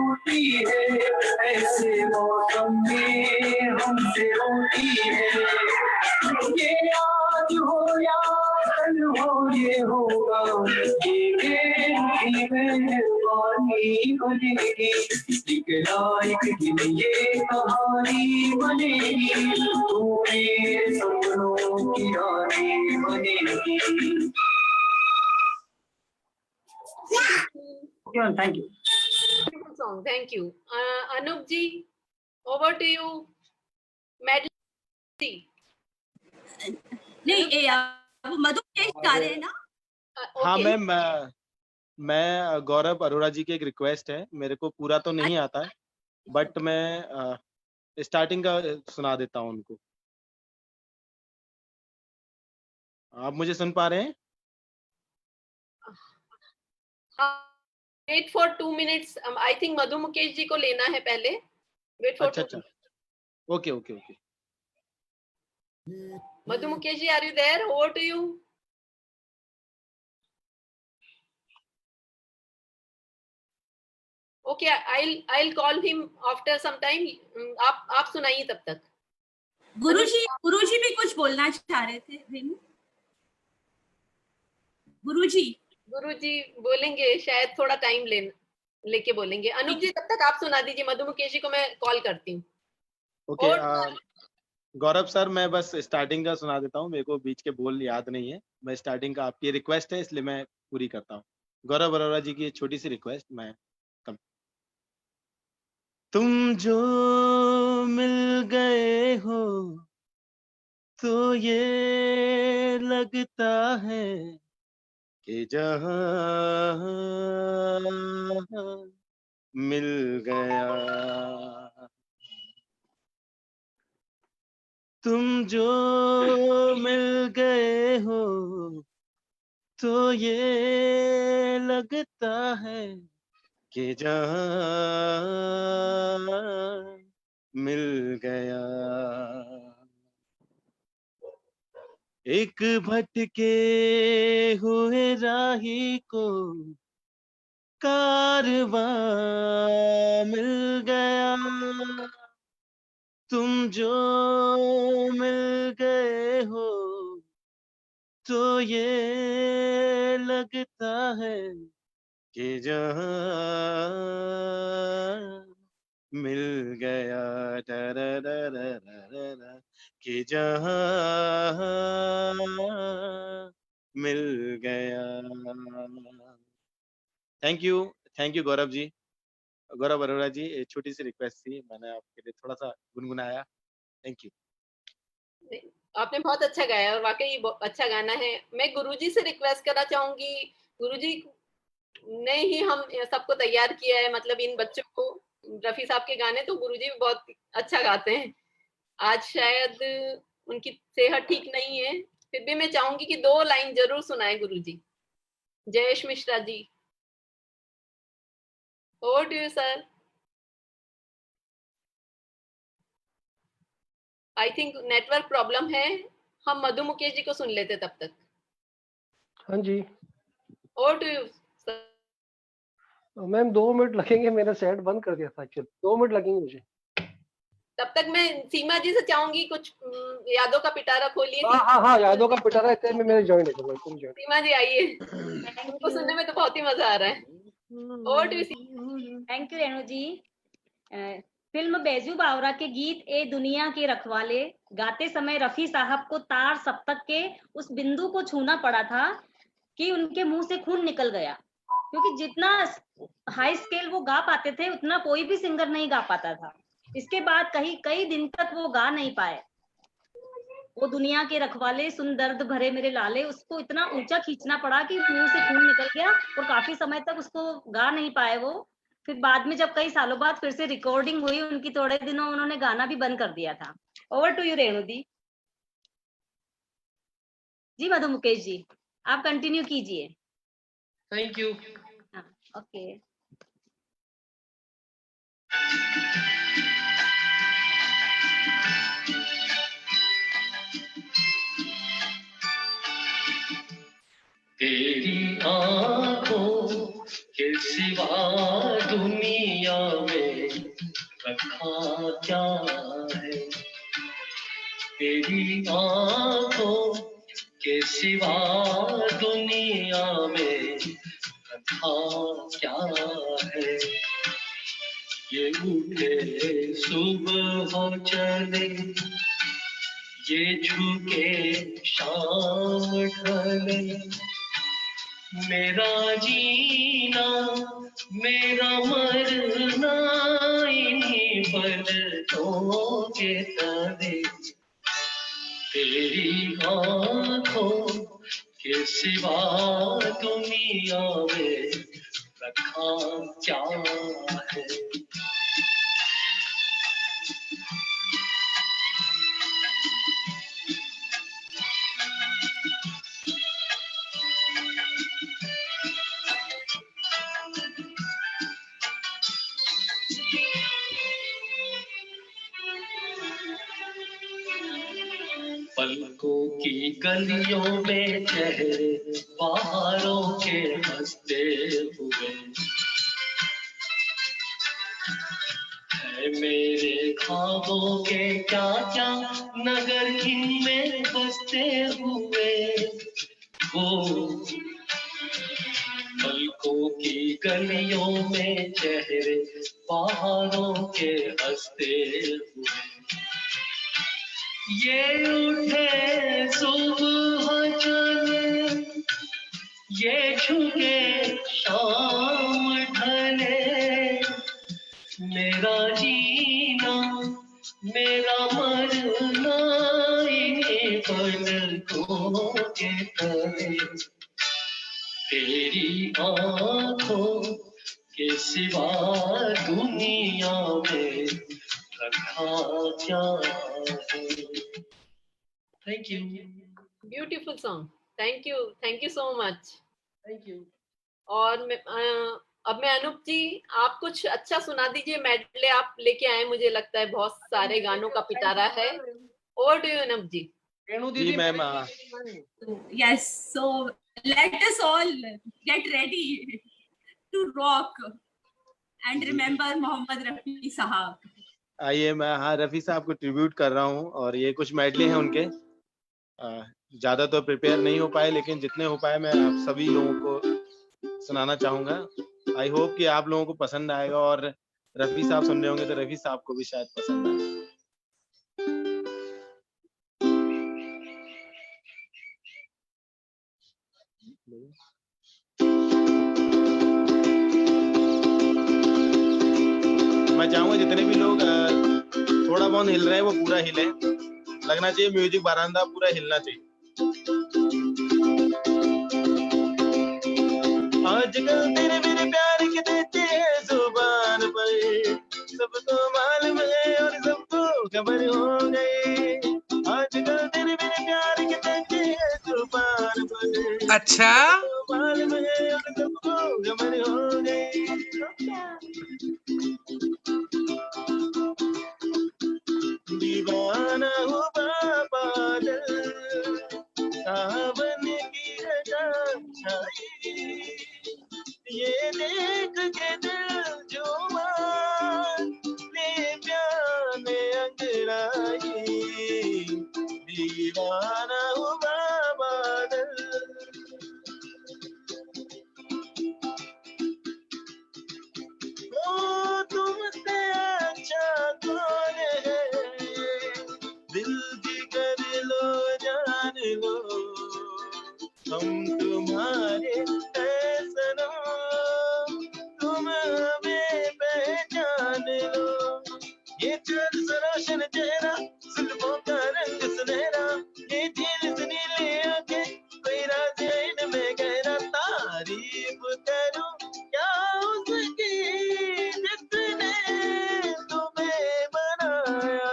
Speaker 11: रोती है, ऐसे मौसम में हमसे रोती है। ये आज हो या कल हो ये होगा, ये मेहरबानी बनेगी, एक लायक दिन ये कहानी बनेगी, तू मेरे सपनों की रानी बनेगी।
Speaker 9: Thank you.
Speaker 7: Beautiful song. Thank you. Anup ji, over to you. Medley.
Speaker 2: नहीं वो मधु के गा रहे हैं ना?
Speaker 8: हाँ
Speaker 7: Okay.
Speaker 8: मैम, मैं गौरव अरोड़ा जी की एक रिक्वेस्ट है, मेरे को पूरा तो नहीं आता है, बट मैं स्टार्टिंग का सुना देता हूँ उनको। आप मुझे सुन पा रहे हैं?
Speaker 7: Wait for 2 minutes. I think मधु मुकेश जी को लेना है पहले. Wait for
Speaker 8: अच्छा
Speaker 7: 2
Speaker 8: अच्छा, okay okay okay.
Speaker 7: Madhu Mukesh ji, are you there? Over to you. Okay, I'll call him after some time. आप सुनाइए तब तक।
Speaker 2: गुरुजी भी कुछ बोलना चाह रहे थे रेनू। गुरुजी
Speaker 7: बोलेंगे, शायद थोड़ा टाइम लेके बोलेंगे। अनूप जी तब तक आप सुना दीजिए, मधु मुकेश जी को मैं कॉल करती हूँ।
Speaker 8: ओके, गौरव सर मैं बस स्टार्टिंग का सुना देता हूँ, मेरे को बीच के बोल याद नहीं है। मैं स्टार्टिंग का, आपकी रिक्वेस्ट है इसलिए मैं पूरी करता हूँ। गौरव अरोड़ा जी की छोटी सी रिक्वेस्ट, मैं तुम जो मिल गए हो तो ये लगता है कि जहां मिल गया, तुम जो मिल गए हो तो ये लगता है कि जहां मिल गया, एक भटके हुए राही को कारवां मिल गया, तुम जो मिल गए हो तो ये लगता है कि जहां मिल गया, कि जहां मिल गया। थैंक यू गौरव जी, गौरव अरोड़ा जी, एक छोटी सी रिक्वेस्ट थी, मैंने आपके लिए थोड़ा सा गुनगुनाया। Thank you.
Speaker 7: आपने बहुत अच्छा गाया और वाकई अच्छा गाना है। मैं गुरुजी से रिक्वेस्ट करना चाहूंगी, गुरुजी ने ही हम सबको तैयार किया है, मतलब इन बच्चों को। रफी साहब के गाने तो गुरुजी भी बहुत अच्छा गाते हैं। आज शायद उनकी सेहत ठीक नहीं है, फिर भी मैं चाहूंगी कि 2 लाइन जरूर सुनाए गुरुजी। Jayesh Mishra ji, over to you sir. I think network problem है, हम मधु मुकेश जी को सुन लेते तब तक।
Speaker 1: हाँ जी
Speaker 7: over to you sir.
Speaker 1: Ma'am, 2 minute लगेंगे, मेरा सेट बंद कर दिया था एक्चुअली, 2 मिनट लगेंगे मुझे।
Speaker 7: तब तक मैं सीमा जी से चाहूंगी कुछ यादों का पिटारा खोलिए।
Speaker 1: हाँ, यादों का पिटारा इतने में मेरे ज्वाइन है। तुम ज्वाइन।
Speaker 7: सीमा जी आइए, उनको सुनने में तो बहुत ही मजा आ रहा है। Over to you.
Speaker 6: Thank you Renu ji. Film Baiju Bawra के गीत ए दुनिया के रखवाले गाते समय रफी साहब को तार सप्तक के उस बिंदु को छूना पड़ा था कि उनके मुंह से खून निकल गया, क्योंकि जितना हाई स्केल वो गा पाते थे उतना कोई भी सिंगर नहीं गा पाता था। इसके बाद कई दिन तक वो गा नहीं पाए। वो दुनिया के रखवाले सुन दर्द भरे मेरे लाले, उसको इतना ऊंचा खींचना पड़ा कि मुंह से खून निकल गया और काफी समय तक उसको गा नहीं पाए वो। फिर बाद में जब कई सालों बाद फिर से रिकॉर्डिंग हुई उनकी, थोड़े दिनों उन्होंने गाना भी बंद कर दिया था। ओवर टू यू रेणु दी। जी मधु मुकेश जी, आप कंटिन्यू कीजिए।
Speaker 1: Thank you.
Speaker 6: ओके।
Speaker 11: तेरी आंखों के सिवा दुनिया
Speaker 1: रखा क्या है, तेरी आंखों के सिवा दुनिया में रखा क्या है। ये उठे सुबह हो चले, ये झुके शाम ढले, मेरा जीना मेरा मरना इन्हीं पलकों के तले, तेरी आंखों के सिवा दुनिया में रखा क्या है। पलकों की गलियों में चेहरे बाहरों के हंसते हुए, है मेरे ख्वाबों के क्या क्या नगर इनमें बसते हुए। वो पलकों की गलियों में चेहरे बाहरों के हंसते हुए, ये उठे सुबह चले, ये झुके शाम ढले, मेरा जीना मेरा मरना इन्हीं पलकों के तले, तेरी आंखों के सिवा दुनिया में रखा क्या है। Thank you.
Speaker 7: Beautiful song, thank you so much.
Speaker 1: Thank you.
Speaker 7: और अब मैं अनूप जी, आप कुछ अच्छा सुना दीजिए, मेडले आप लेके आए, मुझे लगता है बहुत सारे गानों का पिटारा है। Over to you Anoop ji.
Speaker 8: जी ma'am.
Speaker 2: Yes, so let us all get ready to rock and remember Mohammed Rafi Sahab.
Speaker 8: आइए, मैं हाँ रफी साहब को ट्रिब्यूट कर रहा हूँ और ये कुछ मेडले हैं उनके। ज्यादा तो प्रिपेयर नहीं हो पाए, लेकिन जितने हो पाए मैं आप सभी लोगों को सुनाना चाहूंगा। आई होप कि आप लोगों को पसंद आएगा, और रफी साहब सुन रहे होंगे तो रफी साहब को भी शायद पसंद आए। मैं चाहूंगा जितने भी लोग थोड़ा बहुत हिल रहे हैं वो पूरा हिले, लगना चाहिए म्यूजिक बारांदा पूरा हिलना चाहिए। आजकल तेरे मेरे प्यार के देते हैं जुबान पर, सबको मालूम है और सबको खबर हो गई। आजकल तेरे मेरे प्यार के देते हैं जुबान पर,
Speaker 13: अच्छा
Speaker 8: मालूम है और सबको खबर हो गई। दीवाना हुआ बादल, सावन की रजा छाई, ये देख के दिल झूमा, ले प्यार में अंगड़ाई। दीवाना हुआ बादल, ओ तुमसे अच्छा कौन है, दिल जिगर लो जान लो, हम तुम्हारे हैं सनम, तुम हमें पहचान लो। ये चल रोशन चेहरा, जुल्फों का रंग सुनहरा, ये झील से नीली आंखें, कोई राज है इनमें गहरा। तारीफ करूं क्या उसकी जिसने तुम्हें बनाया,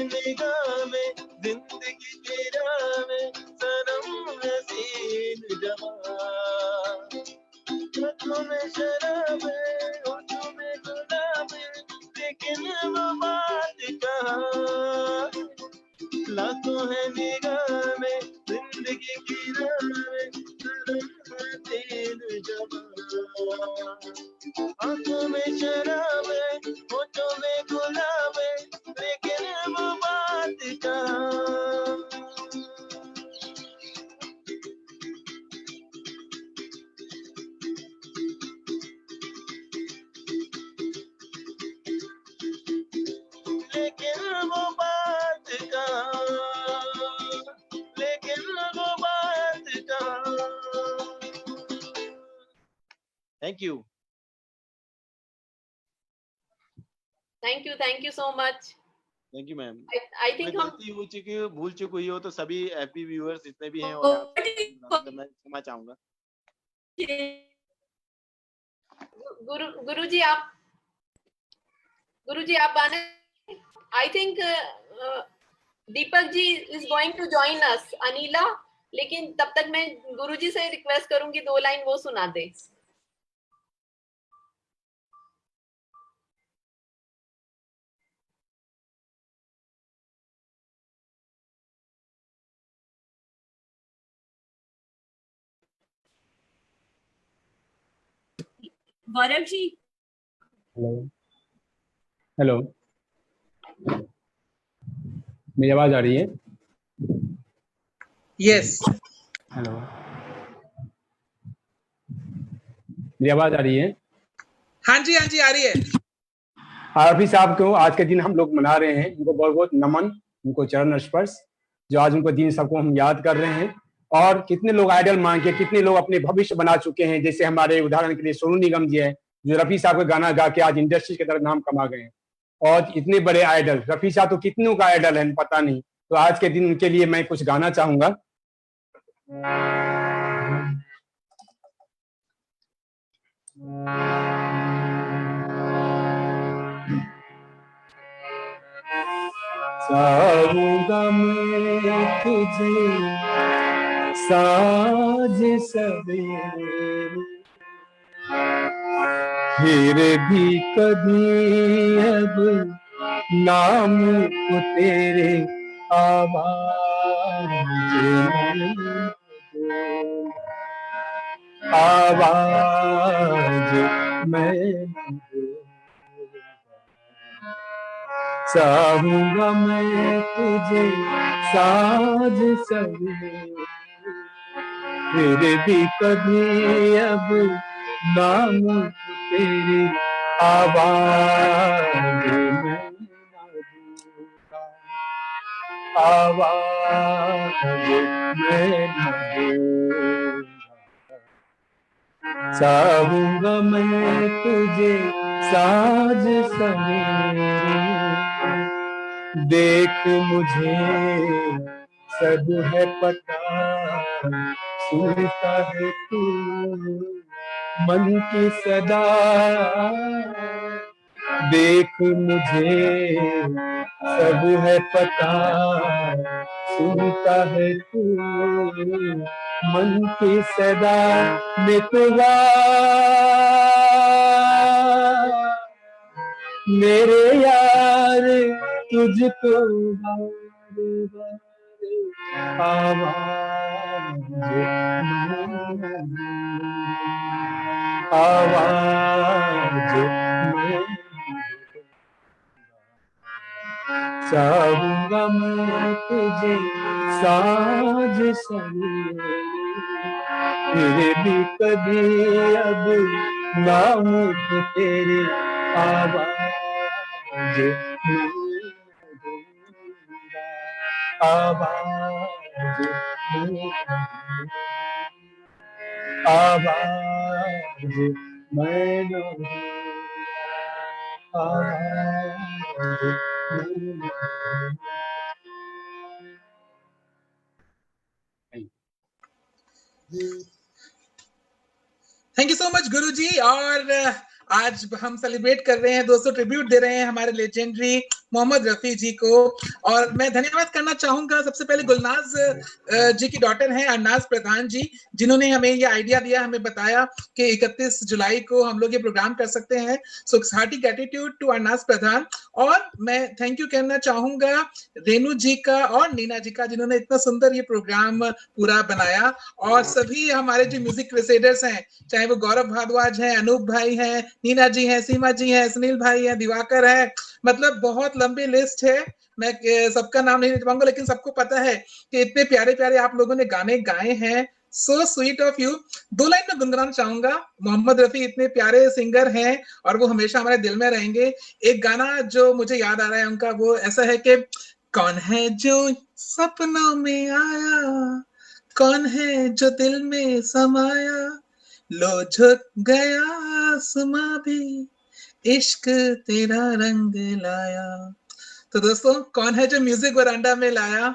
Speaker 8: निगाह में जिंदगी तेरा में सनम हसीन जवां,
Speaker 13: आँखों में शराब है, होठों में गुलाब है, लेकिन वो बात कहाँ। लाखों है निगाह में, जिंदगी की राह में, तेरे जवां। आँखों में शराब है, होठों में गुलाब है, लेकिन वो बात कहाँ। लेकिन वो बात कहाँ, लेकिन वो बात कहाँ। Thank you.
Speaker 7: Thank you so much.
Speaker 8: Thank you ma'am.
Speaker 7: I think हम
Speaker 8: गलती हो चुकी हो, भूल चुकी हुई हो तो सभी एफबी व्यूअर्स जितने भी हैं और आपसे मैं क्षमा चाहूंगा।
Speaker 7: गुरुजी आप आने। I think Deepak ji is going to join us, Anila, लेकिन तब तक मैं गुरुजी से रिक्वेस्ट करूंगी 2 लाइन वो सुना दे।
Speaker 2: गौरव जी।
Speaker 14: हेलो हेलो, मेरी आवाज आ रही है?
Speaker 15: यस।
Speaker 14: हेलो, मेरी आवाज आ रही है?
Speaker 15: हाँ जी आ रही है।
Speaker 14: रफी साहब को आज के दिन हम लोग मना रहे हैं, उनको बहुत बहुत नमन, उनको चरण स्पर्श, जो आज उनको दिन सबको हम याद कर रहे हैं। और कितने लोग आइडल मान के, कितने लोग अपने भविष्य बना चुके हैं, जैसे हमारे उदाहरण के लिए सोनू निगम जी है, जो रफी साहब का गाना गा के आज इंडस्ट्री की तरफ नाम कमा गए हैं। और इतने बड़े आइडल, रफी साहब तो कितनों का आइडल है पता नहीं। तो आज के दिन उनके लिए मैं कुछ गाना चाहूंगा। चाहूंगा मैं तुझे साँझ सवेरे, फिर भी कभी अब नाम को तेरे आवाज मैं चाहूंगा मैं तुझे साँझ सवेरे, फिर भी कभी अब नाम तेरी आवाज में आवाज में चाहूंगा मैं तुझे साँझ सवेरे, देख मुझे सब है पता, सुनता है तू मन की सदा, देख मुझे सब है पता, सुनता है तू मन की सदा, मितवा मेरे यार तुझको आवाज चाहूंगा मैं तुझे साँझ सवेरे, फिर भी कभी अब नाम तेरे आवाज आवाज आवाज मैं आवाज
Speaker 15: थैंक यू सो मच गुरुजी। और आज हम सेलिब्रेट कर रहे हैं, 200 ट्रिब्यूट दे रहे हैं हमारे लेजेंडरी मोहम्मद रफी जी को। और मैं धन्यवाद करना चाहूंगा सबसे पहले गुलनाज जी की डॉटर हैं अरनाज प्रधान जी, जिन्होंने हमें ये आइडिया दिया, हमें बताया कि 31 जुलाई को हम लोग ये प्रोग्राम कर सकते हैं। सो हार्टी ग्रेटिट्यूड टू अरनाज प्रधान। और मैं थैंक यू कहना चाहूंगा रेनू जी का और नीना जी का, जिन्होंने इतना सुंदर ये प्रोग्राम पूरा बनाया। और सभी हमारे जो म्यूजिक क्रूसेडर्स हैं, चाहे वो गौरव भारद्वाज हैं, अनूप भाई हैं, नीना जी हैं, सीमा जी हैं, सुनील भाई हैं, दिवाकर है, मतलब बहुत लंबी लिस्ट है। मैं सबका नाम नहीं ले पाऊंगा, लेकिन सबको पता है कि इतने प्यारे प्यारे आप लोगों ने गाने गाए हैं। So sweet of you. 2 line में गुनगुनाना चाहूंगा। मोहम्मद रफी इतने प्यारे सिंगर हैं और वो हमेशा हमारे दिल में रहेंगे। एक गाना जो मुझे याद आ रहा है उनका, वो ऐसा है कि कौन है जो सपनों में आया, कौन है जो दिल में समाया, लो झुक गया आसमां भी, इश्क तेरा रंग लाया। तो दोस्तों, कौन है जो म्यूजिक वरांडा में लाया,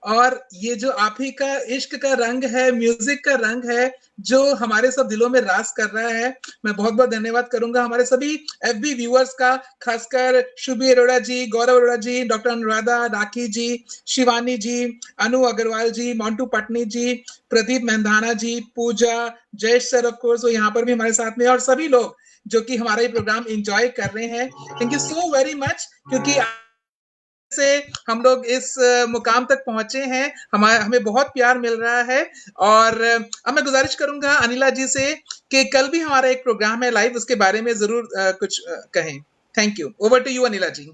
Speaker 15: और ये जो आप ही का इश्क का रंग है, म्यूजिक का रंग है, जो हमारे सब दिलों में राज कर रहा है। मैं बहुत बहुत धन्यवाद करूंगा हमारे सभी एफबी व्यूअर्स का, खासकर Shubhi Arora ji, Gaurav Arora ji, doctor Anuradha, Rakhi ji, Shivani ji, Anu Agarwal ji, Montu Patni ji, Pradeep Mehndana ji, Pooja, Jayesh sir of course वो यहाँ पर भी हमारे साथ में, और सभी लोग जो कि हमारा ये प्रोग्राम एंजॉय कर रहे हैं। Thank you so very much, क्योंकि से हम लोग इस मुकाम तक पहुंचे हैं, हमें बहुत प्यार मिल रहा है। और अब मैं गुजारिश करूंगा अनिला जी से कि कल भी हमारा एक प्रोग्राम है लाइव, उसके बारे में जरूर कुछ कहें। Thank you. Over to you Anila ji.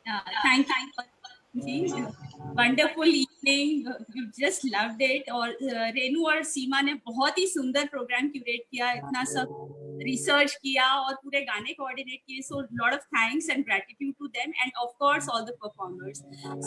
Speaker 2: Thank you. Wonderful evening, you just loved it. और रेनू और सीमा ने बहुत ही सुंदर प्रोग्राम क्यूरेट किया, इतना सब रिसर्च किया और पूरे गाने कोऑर्डिनेट किए। So lot of thanks and gratitude to them and of course all the performers.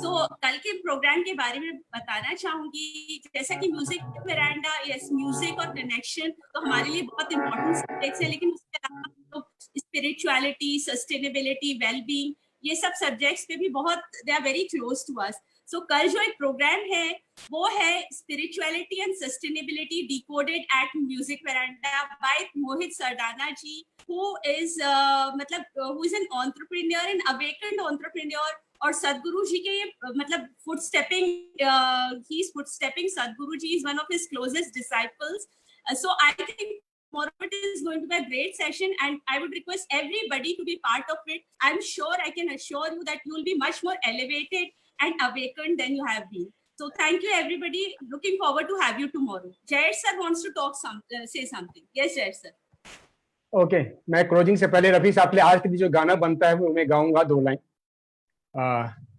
Speaker 2: So कल के प्रोग्राम के बारे में बताना चाहूंगी, जैसा कि म्यूजिक वेरांडा, यस, म्यूजिक और कनेक्शन तो हमारे लिए बहुत इंपॉर्टेंट सब्जेक्ट्स है, लेकिन उसके अलावा स्पिरिचुअलिटी, सस्टेनेबिलिटी, वेलबींग, ये सब सब्जेक्ट्स पे भी बहुत they are very close to us. So कल जो एक प्रोग्राम है वो है spirituality and sustainability decoded at music veranda by Mohit Sardana ji, who is who is an entrepreneur, an awakened entrepreneur. और सदगुरु जी के मतलब ही is footstepping, Sadhguru ji is one of his closest disciples. So I think tomorrow it is going to be a great session and I would request everybody to be part of it. I'm sure, I can assure you that you will be much more elevated and awakened than you have been. So thank you everybody. Looking forward to have you tomorrow. Jayesh sir wants to say something. Yes, Jayesh sir.
Speaker 14: Okay, मैं closing से पहले रफी साहब के लिए आज के लिए जो गाना बनता है वो मैं गाऊंगा 2 लाइन,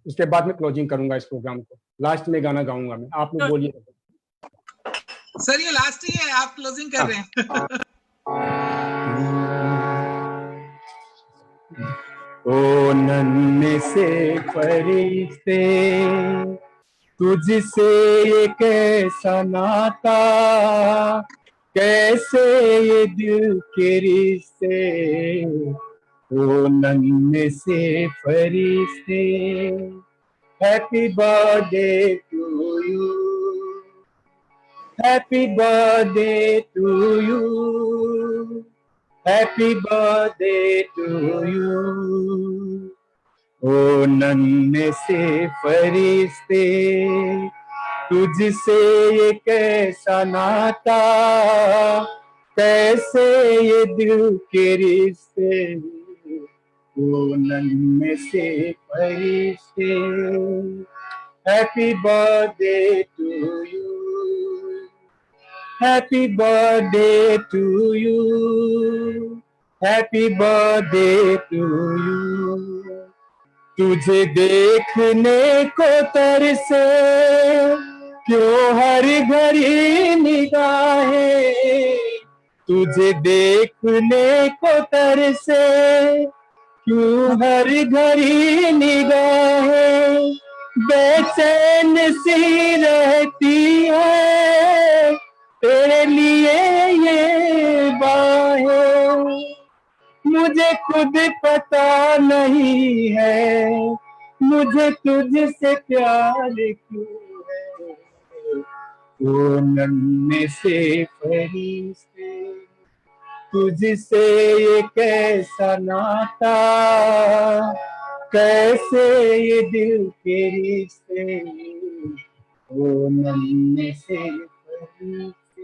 Speaker 14: उसके बाद मैं क्लोजिंग करूंगा इस प्रोग्राम को। लास्ट में गाना गाऊंगा मैं, आप लोग बोलिए।
Speaker 15: सर ये लास्ट ही है, आप क्लोजिंग कर रहे हैं।
Speaker 14: ओ नन्हे से फरिश्ते, तुझसे ये कैसा नाता, कैसे ये दिल के रिश्ते, ओ नन्हे से फरिश्ते। Happy birthday to you, Happy birthday to you, happy birthday to you, ओ नन्हे से फरिश्ते, तुझसे ये कैसा नाता, कैसे ये दिल के रिश्ते, ओ नन्हे से फरिश्ते। Happy birthday to you, Happy birthday to you, happy birthday to you। तुझे देखने को तरसे क्यों हर घड़ी निगाहें, तुझे देखने को तरसे क्यों हर घड़ी निगाहें, बेचैन सी रहती है तेरे लिए ये बाहें, मुझे खुद पता नहीं है मुझे तुझसे प्यार क्यों है, वो नन्हे से फरिश्ते, तुझसे ये कैसा नाता, कैसे ये दिल के रिश्ते ओ नन्हे से परिश्ते।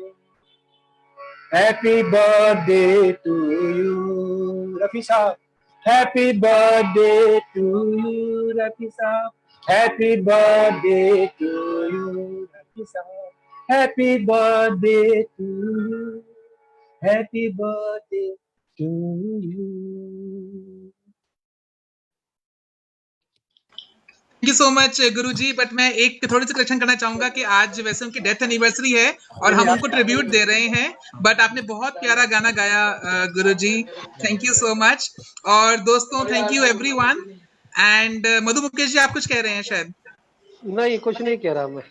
Speaker 14: Happy birthday to you Rafi साहब, happy birthday to you Rafi साहब, happy birthday to you Rafi साहब, happy birthday to you, happy birthday to you.
Speaker 15: Thank you so much गुरुजी। बट मैं एक थोड़ी सी करेक्शन करना चाहूंगा कि आज वैसे उनकी डेथ एनिवर्सरी है और हम उनको ट्रिब्यूट दे रहे हैं, बट आपने बहुत प्यारा गाना गाया गुरुजी, थैंक यू सो मच। और दोस्तों थैंक यू एवरीवन। एंड मधु मुकेश जी आप कुछ कह रहे हैं शायद?
Speaker 16: नहीं, कुछ नहीं कह रहा मैं।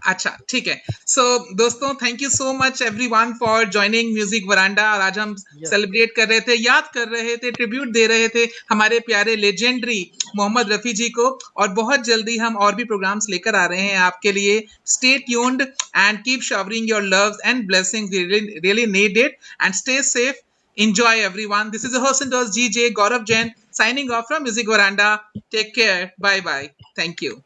Speaker 15: अच्छा ठीक है। सो दोस्तों thank you so much everyone for joining music veranda. और आज हम सेलिब्रेट कर रहे थे, याद कर रहे थे, ट्रिब्यूट दे रहे थे हमारे प्यारे लेजेंडरी मोहम्मद रफी जी को। और बहुत जल्दी हम और भी प्रोग्राम्स लेकर आ रहे हैं आपके लिए। Stay tuned and keep showering your loves and blessings, we really need it. And stay safe, enjoy everyone. This is the host and host GJ Gaurav Jain signing off from Music Veranda. Take care, bye bye, thank you.